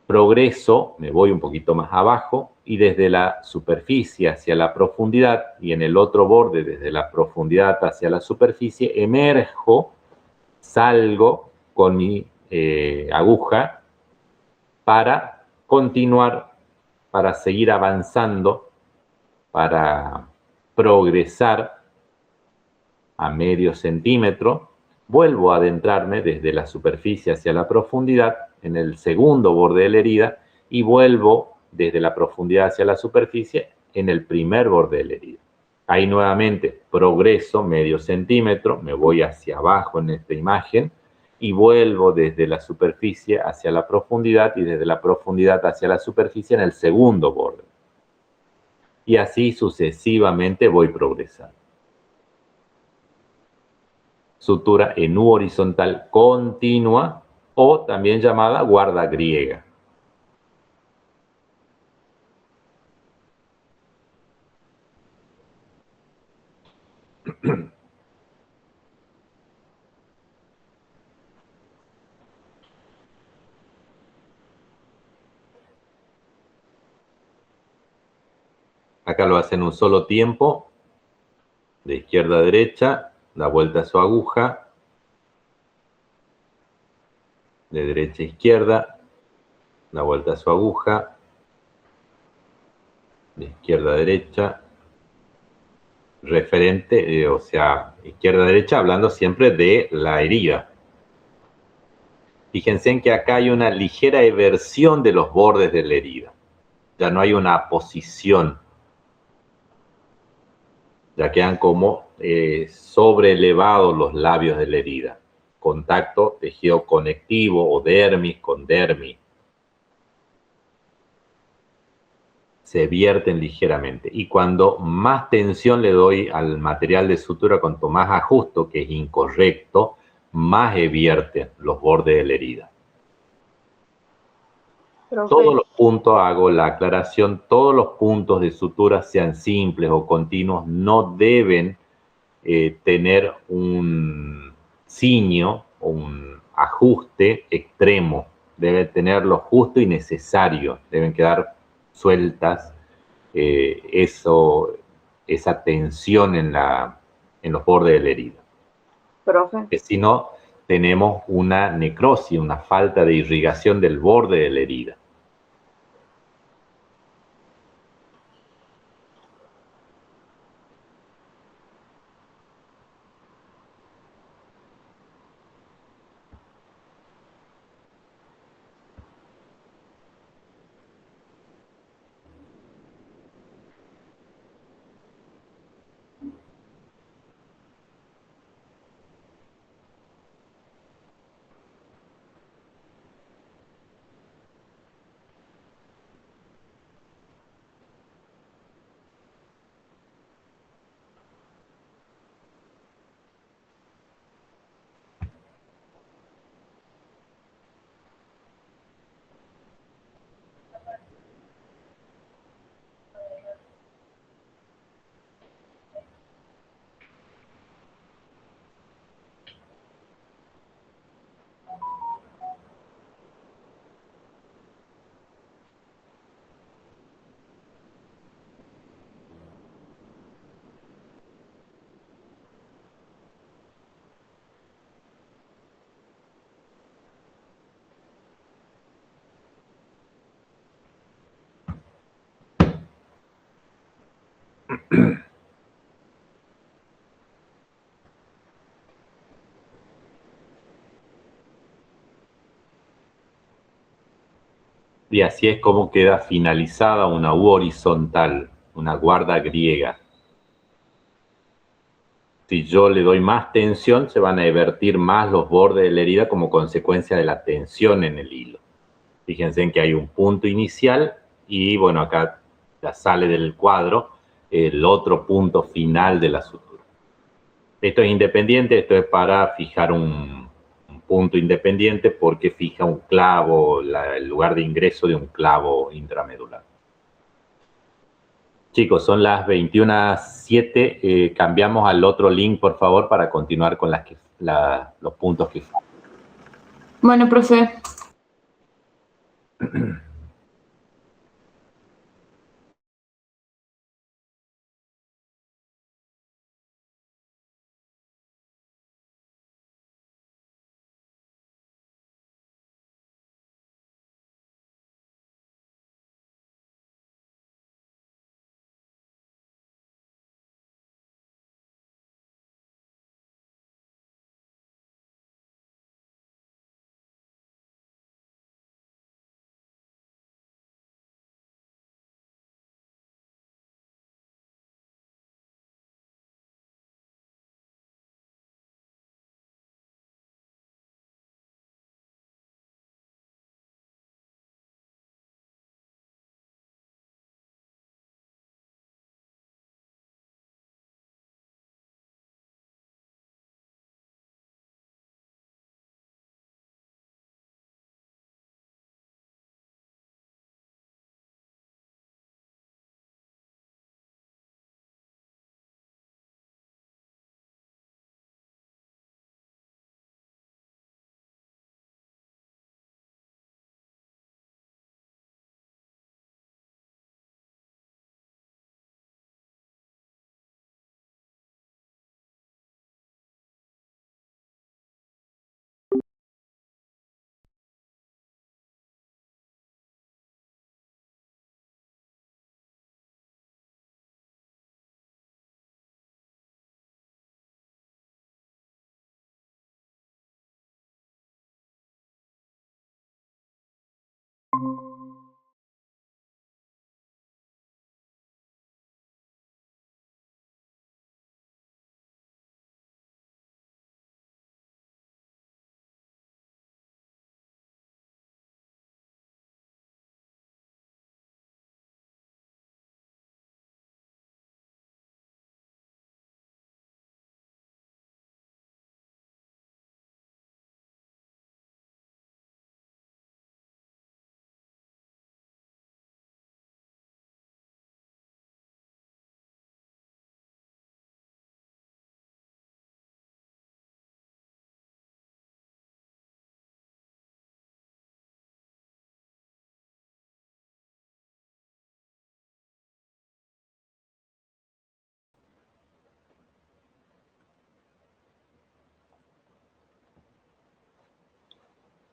progreso, me voy un poquito más abajo, y desde la superficie hacia la profundidad, y en el otro borde desde la profundidad hacia la superficie, emerjo, salgo con mi aguja para continuar, para seguir avanzando, para progresar a medio centímetro. Vuelvo a adentrarme desde la superficie hacia la profundidad en el segundo borde de la herida y vuelvo desde la profundidad hacia la superficie en el primer borde de la herida. Ahí nuevamente progreso medio centímetro, me voy hacia abajo en esta imagen y vuelvo desde la superficie hacia la profundidad y desde la profundidad hacia la superficie en el segundo borde. Y así sucesivamente voy progresando. Sutura en U horizontal continua o también llamada guarda griega. Acá lo hacen un solo tiempo, de izquierda a derecha, da vuelta a su aguja, de derecha a izquierda, da vuelta a su aguja, de izquierda a derecha, referente, o sea, izquierda a derecha, hablando siempre de la herida. Fíjense en que acá hay una ligera eversión de los bordes de la herida. Ya no hay una posición. Ya quedan como sobreelevados los labios de la herida. Contacto tejido conectivo o dermis con dermis. Se vierten ligeramente. Y cuando más tensión le doy al material de sutura, cuanto más ajusto, que es incorrecto, más evierten los bordes de la herida. Profe. Todos los puntos, hago la aclaración, todos los puntos de sutura, sean simples o continuos, no deben tener un ciño o un ajuste extremo. Debe tener lo justo y necesario. Deben quedar sueltas esa tensión en los bordes de la herida. Profe. Que si no, tenemos una necrosis, una falta de irrigación del borde de la herida. Y así es como queda finalizada una U horizontal, una guarda griega. Si yo le doy más tensión, se van a evertir más los bordes de la herida como consecuencia de la tensión en el hilo. Fíjense en que hay un punto inicial y bueno, acá ya sale del cuadro el otro punto final de la sutura. Esto es independiente, esto es para fijar un punto independiente porque fija un clavo, el lugar de ingreso de un clavo intramedular. Chicos, son las 21:07. Cambiamos al otro link, por favor, para continuar con los puntos que faltan. Bueno, profe.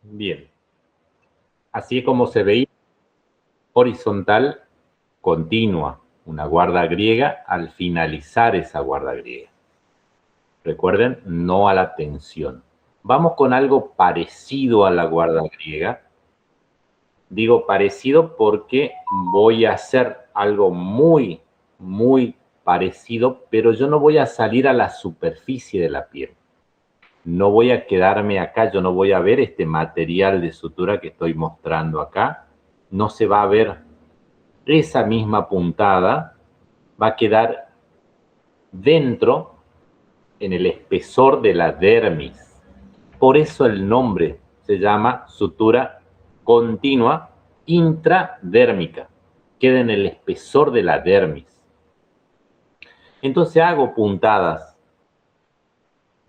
Bien. Así es como se veía horizontal continua, una guarda griega al finalizar esa guarda griega. Recuerden, no a la tensión. Vamos con algo parecido a la guarda griega. Digo parecido porque voy a hacer algo muy, muy parecido, pero yo no voy a salir a la superficie de la piel. No voy a quedarme acá, yo no voy a ver este material de sutura que estoy mostrando acá. No se va a ver esa misma puntada, va a quedar dentro, en el espesor de la dermis. Por eso el nombre se llama sutura continua intradérmica. Queda en el espesor de la dermis. Entonces hago puntadas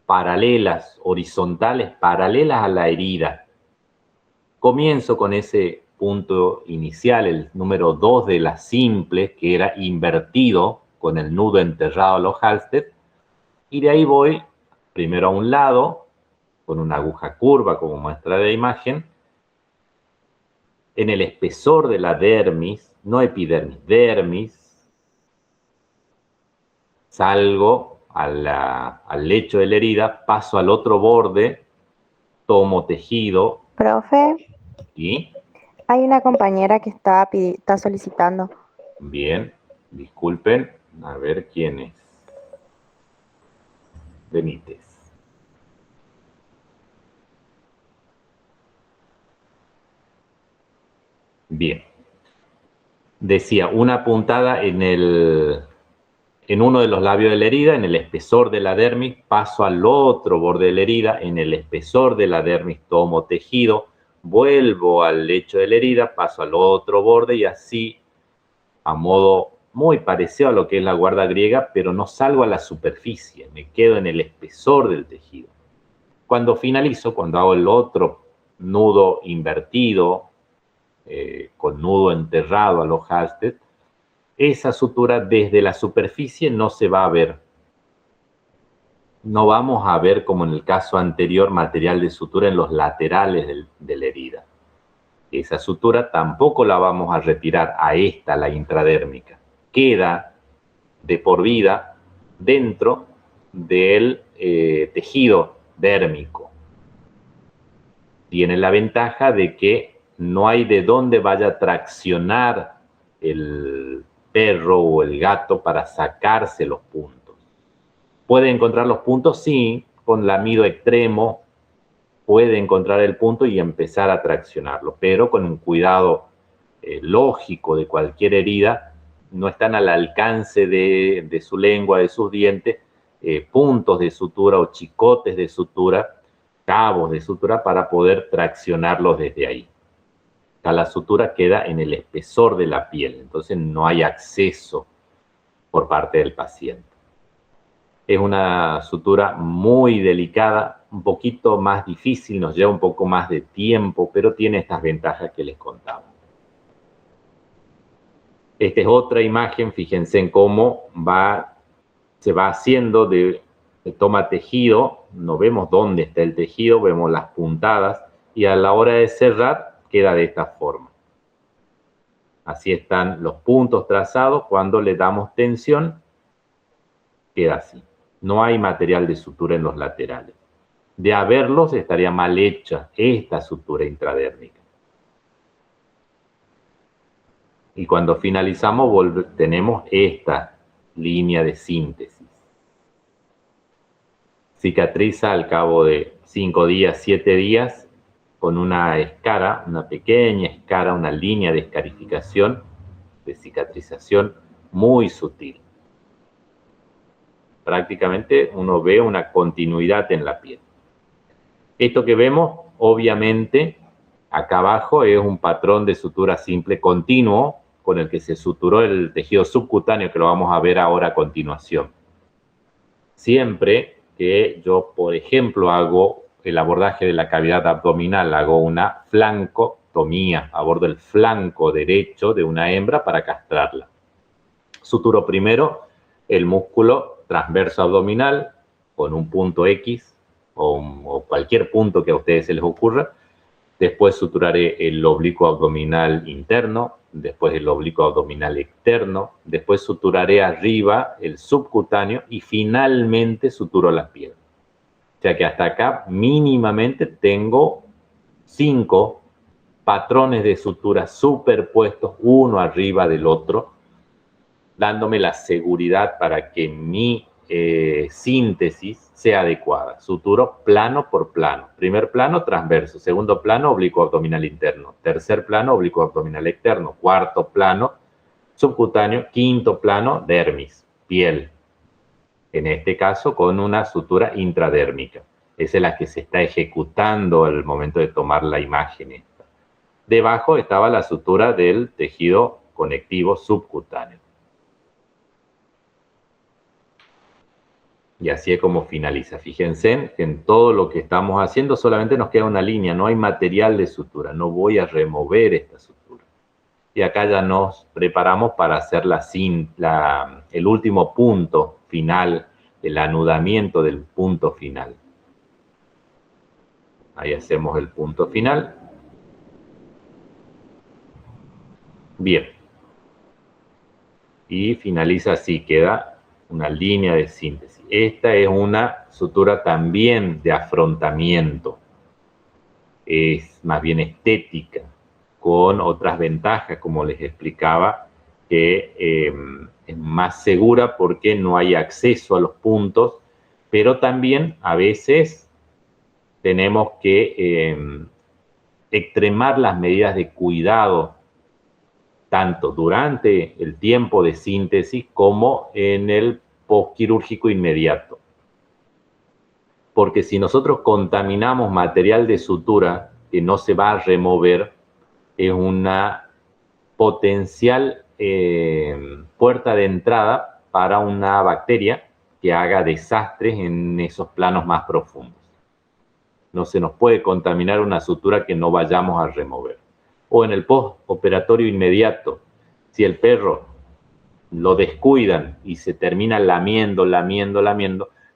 paralelas, horizontales, paralelas a la herida. Comienzo con ese punto inicial, el número 2 de la simple, que era invertido con el nudo enterrado a los halster, y de ahí voy primero a un lado, con una aguja curva como muestra de la imagen, en el espesor de la dermis, no epidermis, dermis, salgo al lecho de la herida, paso al otro borde, tomo tejido. Profe, ¿Y? hay una compañera que está solicitando. Bien, disculpen, a ver quién es. Benítez. Bien. Decía, una puntada en el en uno de los labios de la herida, en el espesor de la dermis, paso al otro borde de la herida, en el espesor de la dermis tomo tejido, vuelvo al lecho de la herida, paso al otro borde y así, a modo muy parecido a lo que es la guarda griega, pero no salgo a la superficie, me quedo en el espesor del tejido. Cuando finalizo, cuando hago el otro nudo invertido, con nudo enterrado a los Halsted, esa sutura desde la superficie no se va a ver. No vamos a ver, como en el caso anterior, material de sutura en los laterales de la herida. Esa sutura tampoco la vamos a retirar a esta, la intradérmica. Queda de por vida dentro del tejido dérmico. Tiene la ventaja de que no hay de dónde vaya a traccionar el perro o el gato para sacarse los puntos. ¿Puede encontrar los puntos? Sí, con lamido extremo puede encontrar el punto y empezar a traccionarlo, pero con un cuidado lógico de cualquier herida. No están al alcance de su lengua, de sus dientes, puntos de sutura o chicotes de sutura, cabos de sutura para poder traccionarlos desde ahí. La sutura queda en el espesor de la piel, entonces no hay acceso por parte del paciente. Es una sutura muy delicada, un poquito más difícil, nos lleva un poco más de tiempo, pero tiene estas ventajas que les contaba. Esta es otra imagen, fíjense en cómo se va haciendo toma tejido, no vemos dónde está el tejido, vemos las puntadas, y a la hora de cerrar queda de esta forma. Así están los puntos trazados, cuando le damos tensión, queda así. No hay material de sutura en los laterales. De haberlos, estaría mal hecha esta sutura intradérmica. Y cuando finalizamos, tenemos esta línea de síntesis. Cicatriza al cabo de 5 días, 7 días, con una escara, una pequeña escara, una línea de escarificación, de cicatrización muy sutil. Prácticamente uno ve una continuidad en la piel. Esto que vemos, obviamente, acá abajo es un patrón de sutura simple continuo con el que se suturó el tejido subcutáneo, que lo vamos a ver ahora a continuación. Siempre que yo, por ejemplo, hago el abordaje de la cavidad abdominal, hago una flancotomía, abordo el flanco derecho de una hembra para castrarla. Suturo primero el músculo transverso abdominal con un punto X o cualquier punto que a ustedes se les ocurra. Después suturaré el oblicuo abdominal interno, después el oblicuo abdominal externo, después suturaré arriba el subcutáneo y finalmente suturo la piel. O sea que hasta acá mínimamente tengo 5 patrones de sutura superpuestos uno arriba del otro, dándome la seguridad para que mi síntesis sea adecuada. Suturo plano por plano. Primer plano, transverso. Segundo plano, oblicuo abdominal interno. Tercer plano, oblicuo abdominal externo. Cuarto plano, subcutáneo. Quinto plano, dermis, piel. En este caso, con una sutura intradérmica. Esa es la que se está ejecutando al momento de tomar la imagen esta. Debajo estaba la sutura del tejido conectivo subcutáneo. Y así es como finaliza. Fíjense que en todo lo que estamos haciendo solamente nos queda una línea, no hay material de sutura, no voy a remover esta sutura. Y acá ya nos preparamos para hacer el último punto final, el anudamiento del punto final. Ahí hacemos el punto final. Bien. Y finaliza así, queda una línea de síntesis. Esta es una sutura también de afrontamiento. Es más bien estética, con otras ventajas, como les explicaba, que es más segura porque no hay acceso a los puntos, pero también a veces tenemos que extremar las medidas de cuidado tanto durante el tiempo de síntesis como en el postquirúrgico inmediato. Porque si nosotros contaminamos material de sutura que no se va a remover, es una potencial puerta de entrada para una bacteria que haga desastres en esos planos más profundos. No se nos puede contaminar una sutura que no vayamos a remover. O en el postoperatorio inmediato, si el perro lo descuidan y se termina lamiendo,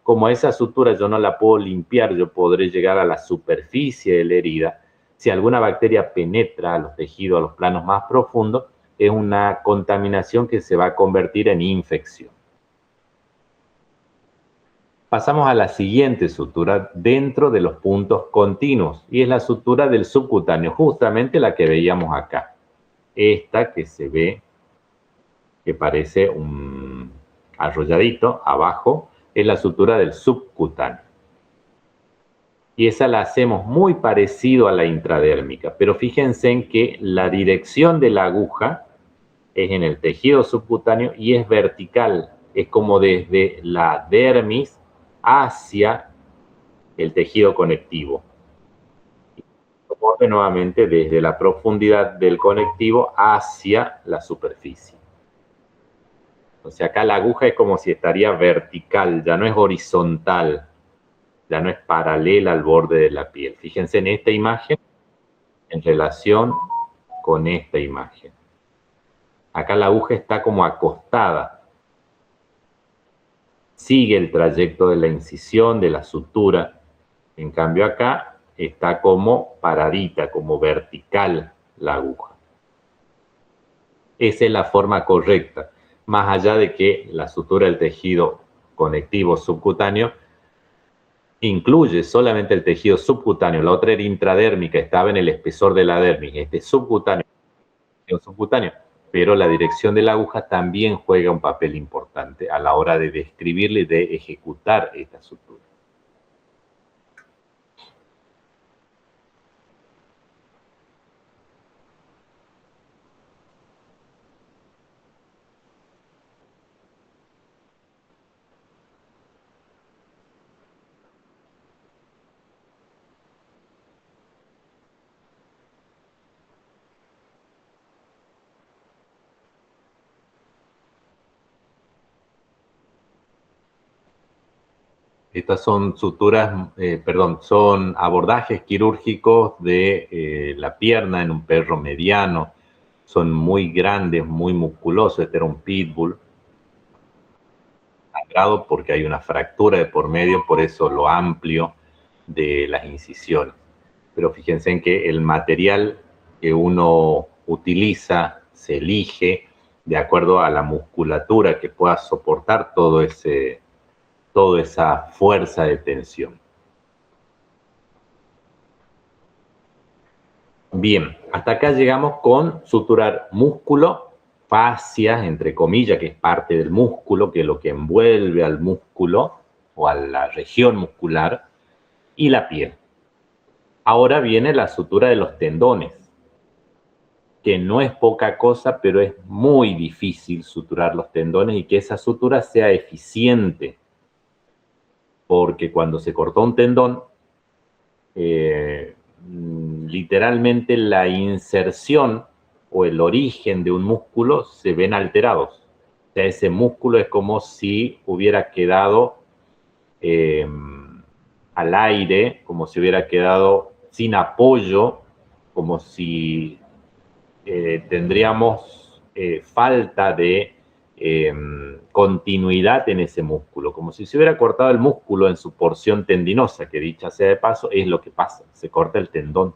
como esa sutura yo no la puedo limpiar, yo podré llegar a la superficie de la herida. Si alguna bacteria penetra a los tejidos, a los planos más profundos, es una contaminación que se va a convertir en infección. Pasamos a la siguiente sutura dentro de los puntos continuos, y es la sutura del subcutáneo, justamente la que veíamos acá. Esta que se ve, que parece un arrolladito abajo, es la sutura del subcutáneo. Y esa la hacemos muy parecido a la intradérmica, pero fíjense en que la dirección de la aguja es en el tejido subcutáneo y es vertical, es como desde la dermis hacia el tejido conectivo. Nuevamente desde la profundidad del conectivo hacia la superficie. O sea, acá la aguja es como si estaría vertical, ya no es horizontal, ya no es paralela al borde de la piel. Fíjense en esta imagen en relación con esta imagen. Acá la aguja está como acostada. Sigue el trayecto de la incisión, de la sutura. En cambio acá está como paradita, como vertical la aguja. Esa es la forma correcta, más allá de que la sutura del tejido conectivo subcutáneo incluye solamente el tejido subcutáneo. La otra era intradérmica, estaba en el espesor de la dermis. Este es subcutáneo, pero la dirección de la aguja también juega un papel importante a la hora de describirle y de ejecutar esta sutura. Estas son suturas, son abordajes quirúrgicos de la pierna en un perro mediano. Son muy grandes, muy musculosos. Este era un pitbull. Sangrado porque hay una fractura de por medio, por eso lo amplio de las incisiones. Pero fíjense en que el material que uno utiliza se elige de acuerdo a la musculatura que pueda soportar toda esa fuerza de tensión. Bien, hasta acá llegamos con suturar músculo, fascias, entre comillas, que es parte del músculo, que es lo que envuelve al músculo o a la región muscular, y la piel. Ahora viene la sutura de los tendones, que no es poca cosa, pero es muy difícil suturar los tendones y que esa sutura sea eficiente. Porque cuando se cortó un tendón, literalmente la inserción o el origen de un músculo se ven alterados. O sea, ese músculo es como si hubiera quedado al aire, como si hubiera quedado sin apoyo, como si tendríamos falta de continuidad en ese músculo, como si se hubiera cortado el músculo en su porción tendinosa, que dicha sea de paso, es lo que pasa, se corta el tendón.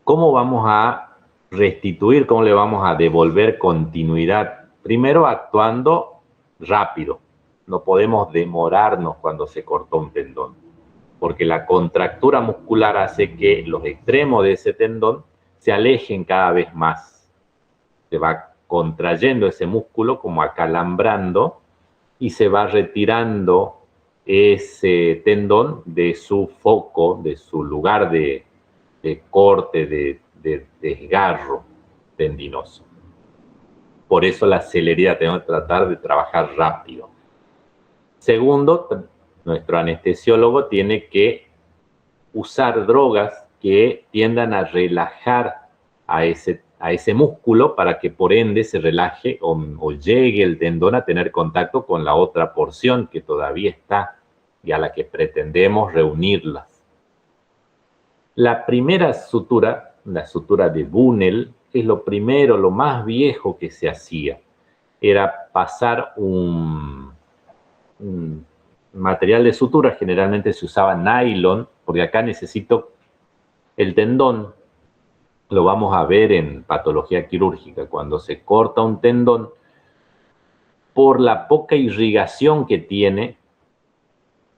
¿Cómo vamos a restituir, cómo le vamos a devolver continuidad? Primero actuando rápido, no podemos demorarnos cuando se cortó un tendón, porque la contractura muscular hace que los extremos de ese tendón se alejen cada vez más. Se va contrayendo ese músculo, como acalambrando, y se va retirando ese tendón de su foco, de su lugar de de corte, de desgarro tendinoso. Por eso la celeridad, tenemos que tratar de trabajar rápido. Segundo, nuestro anestesiólogo tiene que usar drogas que tiendan a relajar a ese músculo para que por ende se relaje o llegue el tendón a tener contacto con la otra porción que todavía está y a la que pretendemos reunirlas. La primera sutura, la sutura de Buhnel, es lo primero, lo más viejo que se hacía. Era pasar un material de sutura, generalmente se usaba nylon, porque acá necesito el tendón, lo vamos a ver en patología quirúrgica, cuando se corta un tendón, por la poca irrigación que tiene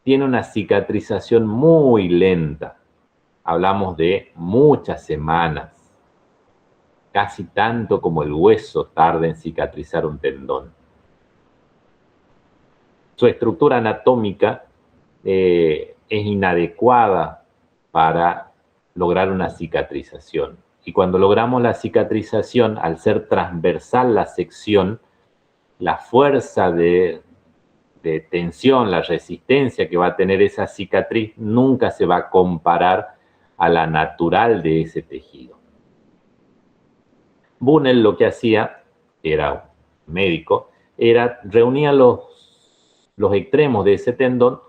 una cicatrización muy lenta. Hablamos de muchas semanas, casi tanto como el hueso tarda en cicatrizar un tendón. Su estructura anatómica es inadecuada para lograr una cicatrización. Y cuando logramos la cicatrización, al ser transversal la sección, la fuerza de tensión, la resistencia que va a tener esa cicatriz nunca se va a comparar a la natural de ese tejido. Buhnel lo que hacía, era médico, era reunía los extremos de ese tendón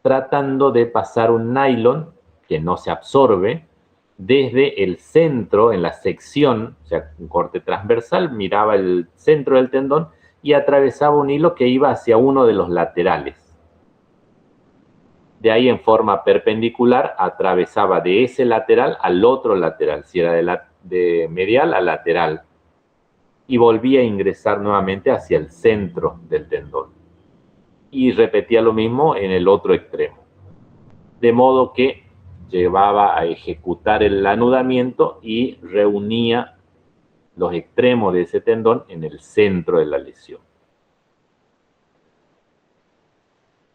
tratando de pasar un nylon que no se absorbe desde el centro, en la sección, o sea, un corte transversal, miraba el centro del tendón y atravesaba un hilo que iba hacia uno de los laterales. De ahí en forma perpendicular atravesaba de ese lateral al otro lateral, si era de medial a lateral, y volvía a ingresar nuevamente hacia el centro del tendón. Y repetía lo mismo en el otro extremo. De modo que llevaba a ejecutar el anudamiento y reunía los extremos de ese tendón en el centro de la lesión.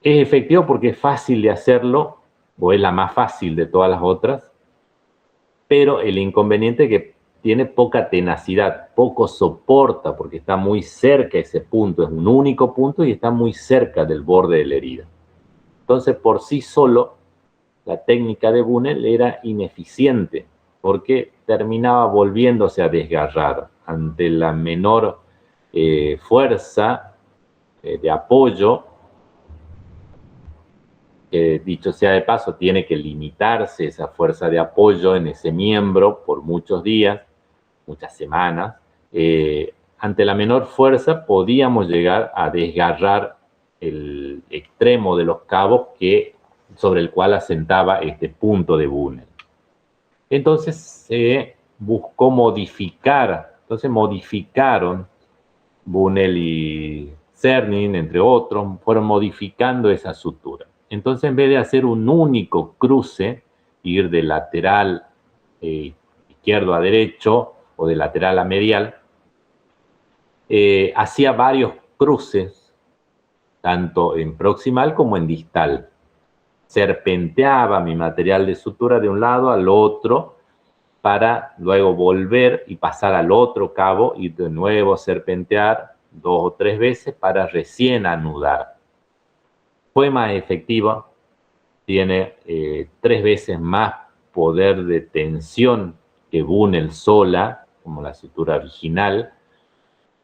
Es efectivo porque es fácil de hacerlo, o es la más fácil de todas las otras, pero el inconveniente es que tiene poca tenacidad, poco soporta porque está muy cerca ese punto, es un único punto y está muy cerca del borde de la herida. Entonces, por sí solo, la técnica de Buhnel era ineficiente porque terminaba volviéndose a desgarrar ante la menor fuerza de apoyo, que dicho sea de paso, tiene que limitarse esa fuerza de apoyo en ese miembro por muchos días, muchas semanas. Ante la menor fuerza podíamos llegar a desgarrar el extremo de los cabos sobre el cual asentaba este punto de Buhnel. Entonces se buscó modificar, entonces modificaron Buhnel y Czernin, entre otros, fueron modificando esa sutura. Entonces, en vez de hacer un único cruce, ir de lateral izquierdo a derecho o de lateral a medial, hacía varios cruces, tanto en proximal como en distal. Serpenteaba mi material de sutura de un lado al otro para luego volver y pasar al otro cabo y de nuevo serpentear 2 o 3 veces para recién anudar. Fue más efectiva, tiene 3 veces más poder de tensión que Buhnel sola, como la sutura original,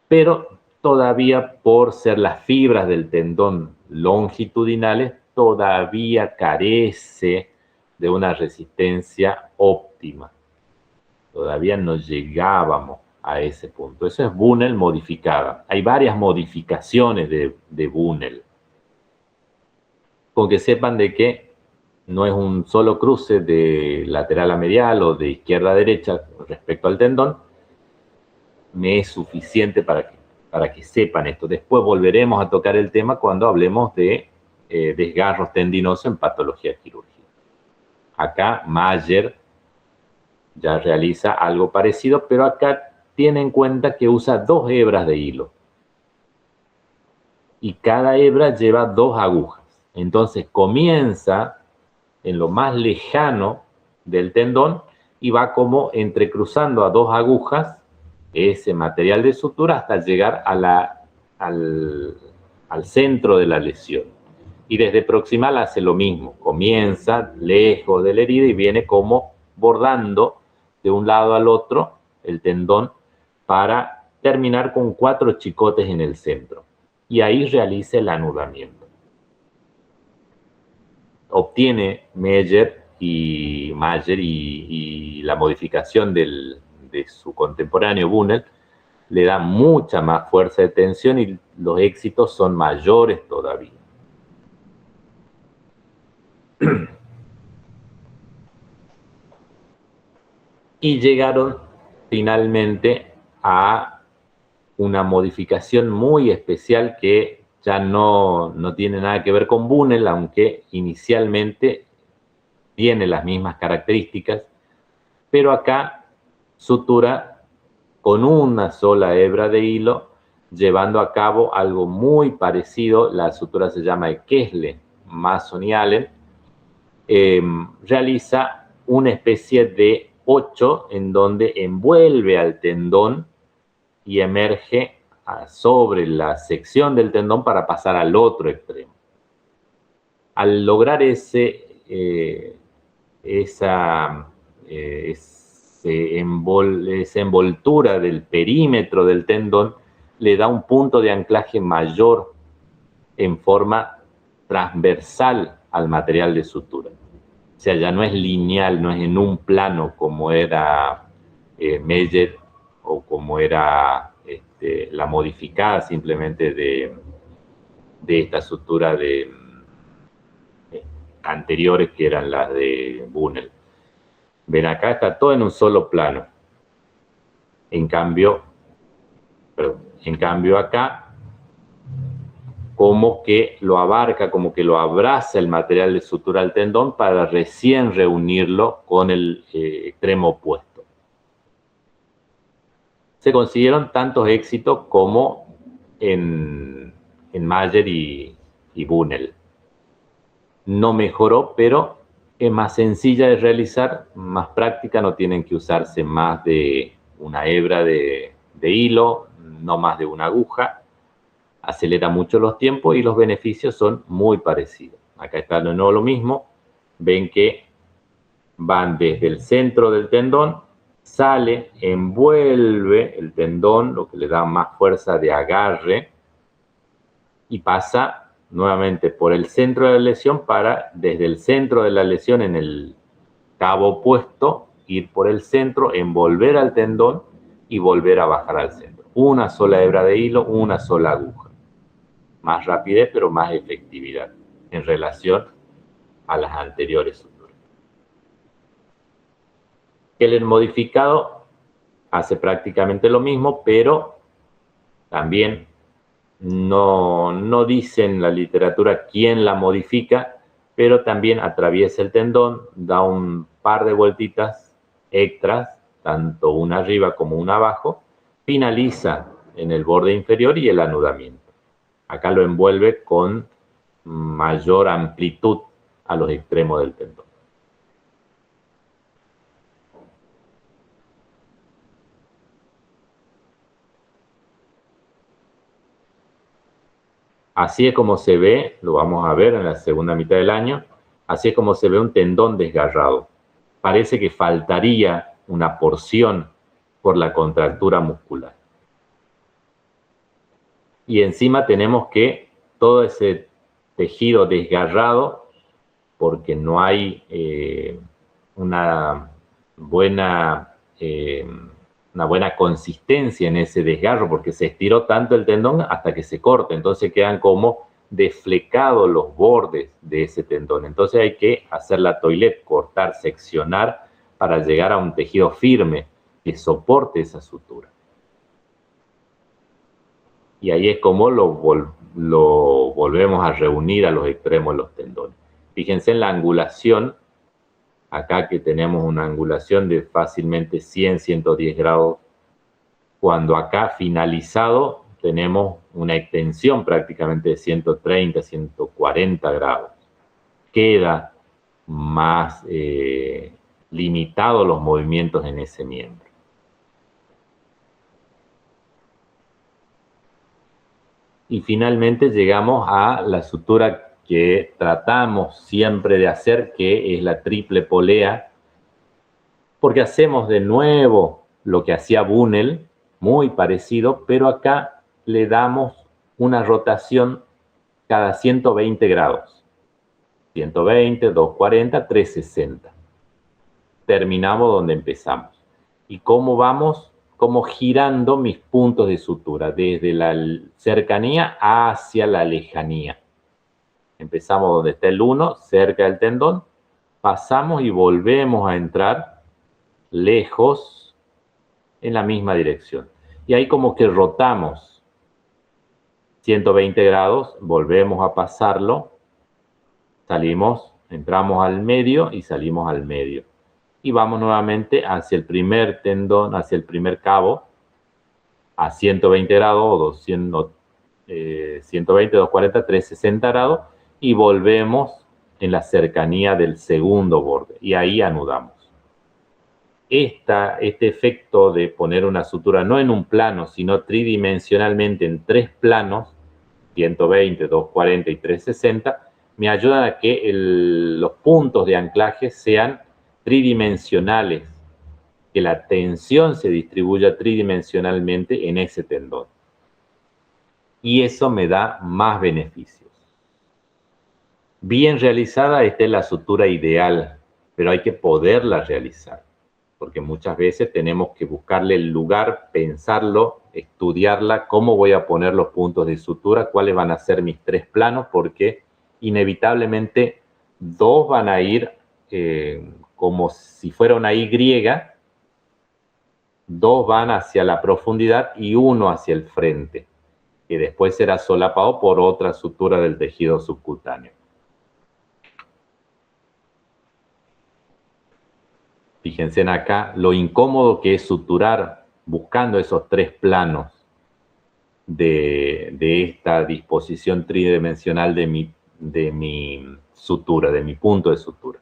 pero todavía por ser las fibras del tendón longitudinales, todavía carece de una resistencia óptima. Todavía no llegábamos a ese punto. Eso es Buhnel modificada. Hay varias modificaciones de Buhnel. Con que sepan de que no es un solo cruce de lateral a medial o de izquierda a derecha respecto al tendón, me es suficiente para que sepan esto. Después volveremos a tocar el tema cuando hablemos de desgarros tendinosos en patología quirúrgica. Acá Mayer ya realiza algo parecido, pero acá tiene en cuenta que usa 2 hebras de hilo. Y cada hebra lleva 2 agujas. Entonces comienza en lo más lejano del tendón y va como entrecruzando a dos agujas ese material de sutura hasta llegar a al centro de la lesión. Y desde proximal hace lo mismo, comienza lejos de la herida y viene como bordando de un lado al otro el tendón para terminar con 4 chicotes en el centro. Y ahí realiza el anudamiento. Obtiene Mayer y la modificación de su contemporáneo Bunnell le da mucha más fuerza de tensión y los éxitos son mayores todavía. Y llegaron finalmente a una modificación muy especial que ya no tiene nada que ver con Bunnell, aunque inicialmente tiene las mismas características, pero acá sutura con una sola hebra de hilo, llevando a cabo algo muy parecido. La sutura se llama Kessler, Mason y Allen. Realiza una especie de 8 en donde envuelve al tendón y emerge sobre la sección del tendón para pasar al otro extremo. Al lograr esa envoltura del perímetro del tendón, le da un punto de anclaje mayor en forma transversal al material de sutura. O sea, ya no es lineal, no es en un plano como era Mayer o como era la modificada simplemente de esta sutura anteriores que eran las de Bunnell. Ven, acá está todo en un solo plano. En cambio acá, como que lo abarca, como que lo abraza el material de sutura al tendón para recién reunirlo con el extremo opuesto. Se consiguieron tantos éxitos como en Mayer y Bunnell. No mejoró, pero es más sencilla de realizar, más práctica, no tienen que usarse más de una hebra de hilo, no más de una aguja, acelera mucho los tiempos y los beneficios son muy parecidos. Acá está de nuevo lo mismo, ven que van desde el centro del tendón, sale, envuelve el tendón, lo que le da más fuerza de agarre, y pasa nuevamente por el centro de la lesión para, desde el centro de la lesión en el cabo opuesto, ir por el centro, envolver al tendón y volver a bajar al centro. Una sola hebra de hilo, una sola aguja. Más rapidez, pero más efectividad en relación a las anteriores suturas. El modificado hace prácticamente lo mismo, pero también no dice en la literatura quién la modifica, pero también atraviesa el tendón, da un par de vueltitas extras, tanto una arriba como una abajo, finaliza en el borde inferior y el anudamiento. Acá lo envuelve con mayor amplitud a los extremos del tendón. Así es como se ve, lo vamos a ver en la segunda mitad del año, así es como se ve un tendón desgarrado. Parece que faltaría una porción por la contractura muscular. Y encima tenemos que todo ese tejido desgarrado, porque no hay una buena consistencia en ese desgarro, porque se estiró tanto el tendón hasta que se corta, entonces quedan como desflecados los bordes de ese tendón. Entonces hay que hacer la toilette, cortar, seccionar para llegar a un tejido firme que soporte esa sutura. Y ahí es como lo volvemos a reunir a los extremos de los tendones. Fíjense en la angulación, acá que tenemos una angulación de fácilmente 100, 110 grados, cuando acá finalizado tenemos una extensión prácticamente de 130, 140 grados. Queda más limitados los movimientos en ese miembro. Y finalmente llegamos a la sutura que tratamos siempre de hacer, que es la triple polea, porque hacemos de nuevo lo que hacía Bunel, muy parecido, pero acá le damos una rotación cada 120 grados. 120, 240, 360. Terminamos donde empezamos. ¿Y cómo vamos? Como girando mis puntos de sutura, desde la cercanía hacia la lejanía. Empezamos donde está el 1, cerca del tendón, pasamos y volvemos a entrar lejos en la misma dirección. Y ahí como que rotamos 120 grados, volvemos a pasarlo, salimos, entramos al medio y salimos al medio. Y vamos nuevamente hacia el primer tendón, hacia el primer cabo, a 120 grados o 200, 120, 240, 360 grados, y volvemos en la cercanía del segundo borde. Y ahí anudamos. Este efecto de poner una sutura no en un plano, sino tridimensionalmente en 3 planos, 120, 240 y 360, me ayuda a que los puntos de anclaje sean tridimensionales, que la tensión se distribuya tridimensionalmente en ese tendón. Y eso me da más beneficios. Bien realizada, esta es la sutura ideal, pero hay que poderla realizar, porque muchas veces tenemos que buscarle el lugar, pensarlo, estudiarla, cómo voy a poner los puntos de sutura, cuáles van a ser mis 3 planos, porque inevitablemente 2 van a ir como si fuera una Y, 2 van hacia la profundidad y 1 hacia el frente, que después será solapado por otra sutura del tejido subcutáneo. Fíjense en acá lo incómodo que es suturar buscando esos 3 planos de esta disposición tridimensional de mi sutura, de mi punto de sutura.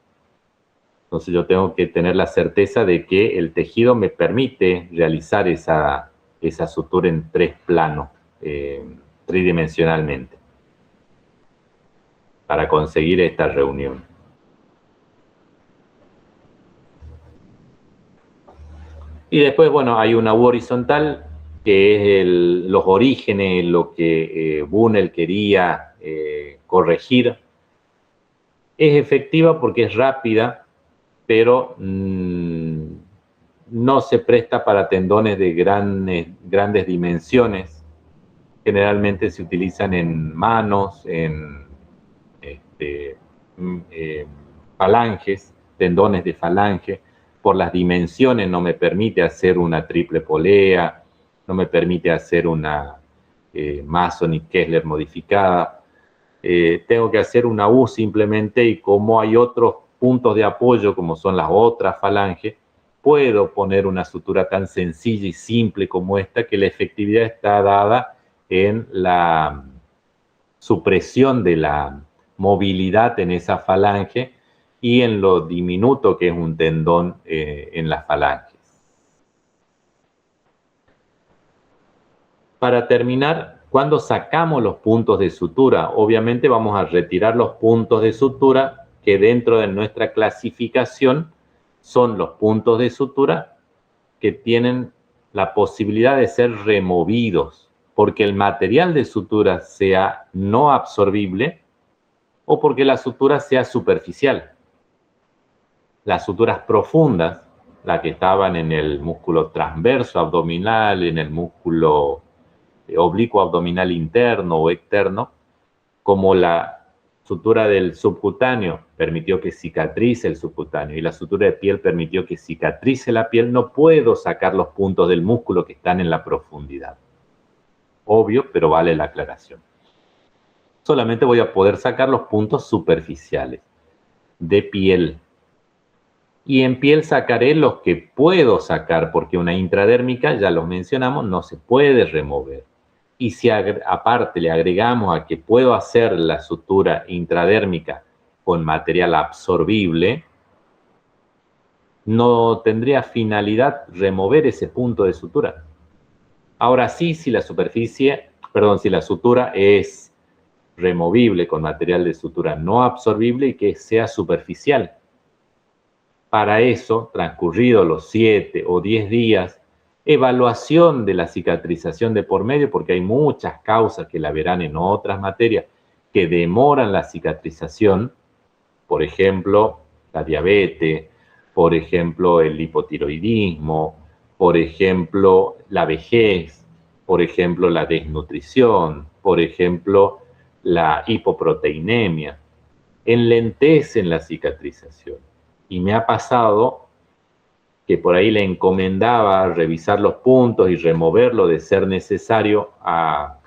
Entonces yo tengo que tener la certeza de que el tejido me permite realizar esa sutura en 3 planos, tridimensionalmente, para conseguir esta reunión. Y después, bueno, hay una U horizontal, que es los orígenes, lo que Bunel quería corregir. Es efectiva porque es rápida, pero no se presta para tendones de grandes dimensiones. Generalmente se utilizan en manos, en falanges, tendones de falange. Por las dimensiones no me permite hacer una triple polea, no me permite hacer una Mason y Kessler modificada. Tengo que hacer una U simplemente, y como hay otros puntos de apoyo como son las otras falanges, puedo poner una sutura tan sencilla y simple como esta, que la efectividad está dada en la supresión de la movilidad en esa falange y en lo diminuto que es un tendón en las falanges. Para terminar, cuando sacamos los puntos de sutura, obviamente vamos a retirar los puntos de sutura que dentro de nuestra clasificación son los puntos de sutura que tienen la posibilidad de ser removidos, porque el material de sutura sea no absorbible o porque la sutura sea superficial. Las suturas profundas, las que estaban en el músculo transverso abdominal, en el músculo oblicuo abdominal interno o externo, como la sutura del subcutáneo permitió que cicatrice el subcutáneo y la sutura de piel permitió que cicatrice la piel, no puedo sacar los puntos del músculo que están en la profundidad. Obvio, pero vale la aclaración. Solamente voy a poder sacar los puntos superficiales de piel. Y en piel sacaré los que puedo sacar, porque una intradérmica, ya los mencionamos, no se puede remover. Y si aparte le agregamos a que puedo hacer la sutura intradérmica con material absorbible, no tendría finalidad remover ese punto de sutura. Ahora sí, si la sutura es removible con material de sutura no absorbible y que sea superficial. Para eso, transcurridos los 7 o 10 días, evaluación de la cicatrización de por medio, porque hay muchas causas que la verán en otras materias que demoran la cicatrización, por ejemplo, la diabetes, por ejemplo, el hipotiroidismo, por ejemplo, la vejez, por ejemplo, la desnutrición, por ejemplo, la hipoproteinemia, enlentecen la cicatrización. Y me ha pasado que por ahí le encomendaba revisar los puntos y removerlo de ser necesario a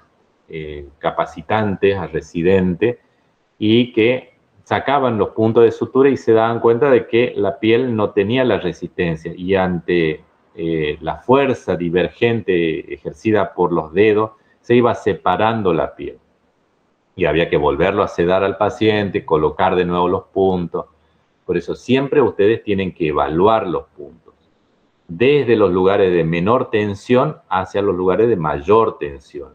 capacitantes, a residentes, y que sacaban los puntos de sutura y se daban cuenta de que la piel no tenía la resistencia y ante la fuerza divergente ejercida por los dedos se iba separando la piel y había que volverlo a sedar al paciente, colocar de nuevo los puntos. Por eso siempre ustedes tienen que evaluar los puntos desde los lugares de menor tensión hacia los lugares de mayor tensión.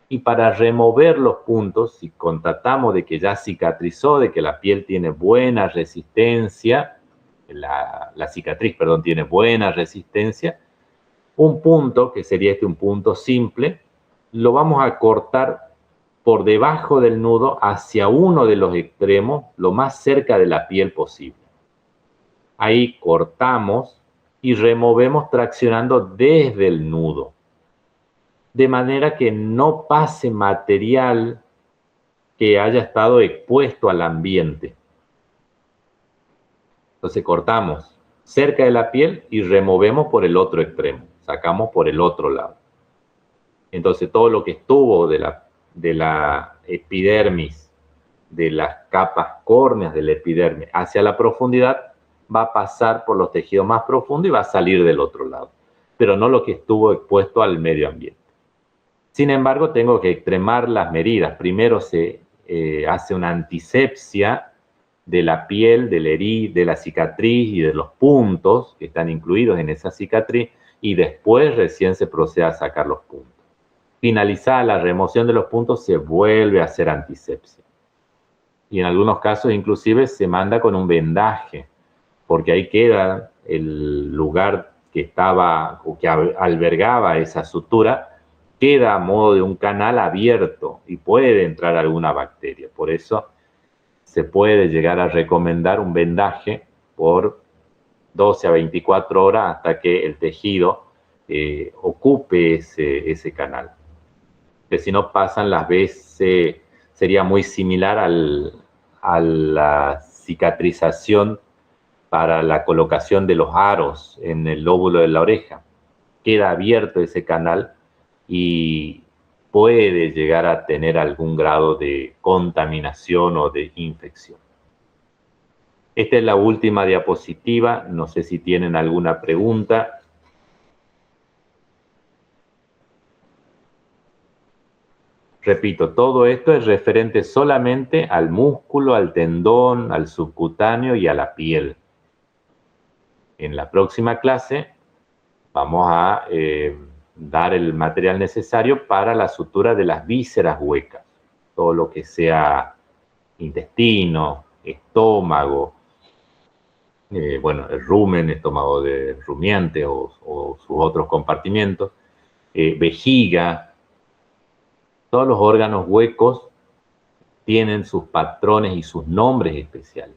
Y para remover los puntos, si constatamos de que ya cicatrizó, de que la piel tiene buena resistencia, la cicatriz, perdón, tiene buena resistencia, un punto, que sería un punto simple, lo vamos a cortar por debajo del nudo hacia uno de los extremos, lo más cerca de la piel posible. Ahí cortamos y removemos traccionando desde el nudo, de manera que no pase material que haya estado expuesto al ambiente. Entonces cortamos cerca de la piel y removemos por el otro extremo, sacamos por el otro lado. Entonces todo lo que estuvo de la epidermis, de las capas córneas de la epidermis hacia la profundidad, va a pasar por los tejidos más profundos y va a salir del otro lado, pero no lo que estuvo expuesto al medio ambiente. Sin embargo, tengo que extremar las medidas. Primero se hace una antisepsia de la piel, de la cicatriz y de los puntos que están incluidos en esa cicatriz, y después recién se procede a sacar los puntos. Finalizada la remoción de los puntos, se vuelve a hacer antisepsia. Y en algunos casos inclusive se manda con un vendaje, porque ahí queda el lugar que estaba o que albergaba esa sutura, queda a modo de un canal abierto y puede entrar alguna bacteria. Por eso se puede llegar a recomendar un vendaje por 12 a 24 horas hasta que el tejido ocupe ese canal. Que si no pasan las veces, sería muy similar a la cicatrización para la colocación de los aros en el lóbulo de la oreja. Queda abierto ese canal y puede llegar a tener algún grado de contaminación o de infección. Esta es la última diapositiva. No sé si tienen alguna pregunta. Repito, todo esto es referente solamente al músculo, al tendón, al subcutáneo y a la piel. En la próxima clase vamos a dar el material necesario para la sutura de las vísceras huecas. Todo lo que sea intestino, estómago, el rumen, estómago de rumiante o sus otros compartimentos, vejiga. Todos los órganos huecos tienen sus patrones y sus nombres especiales.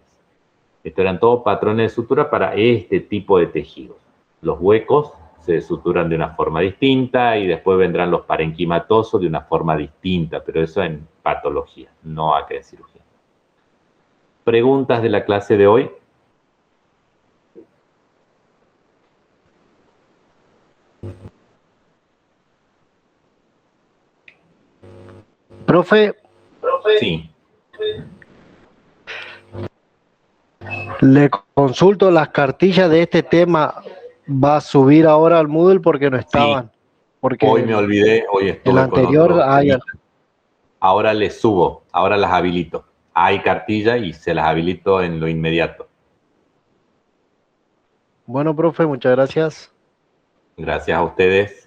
Estos eran todos patrones de sutura para este tipo de tejidos. Los huecos se suturan de una forma distinta y después vendrán los parenquimatosos de una forma distinta, pero eso en patología, no acá en cirugía. ¿Preguntas de la clase de hoy? Profe, Sí. le consulto las cartillas de este tema. ¿Va a subir ahora al Moodle porque no estaban? Porque Hoy me olvidé, hoy estuve el anterior con otro. hay... Ahora les subo, ahora las habilito. Hay cartilla y se las habilito en lo inmediato. Bueno, profe, muchas gracias. Gracias a ustedes.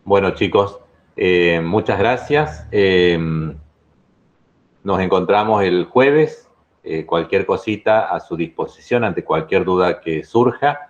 Bueno, chicos, muchas gracias. Nos encontramos el jueves. Cualquier cosita a su disposición ante cualquier duda que surja.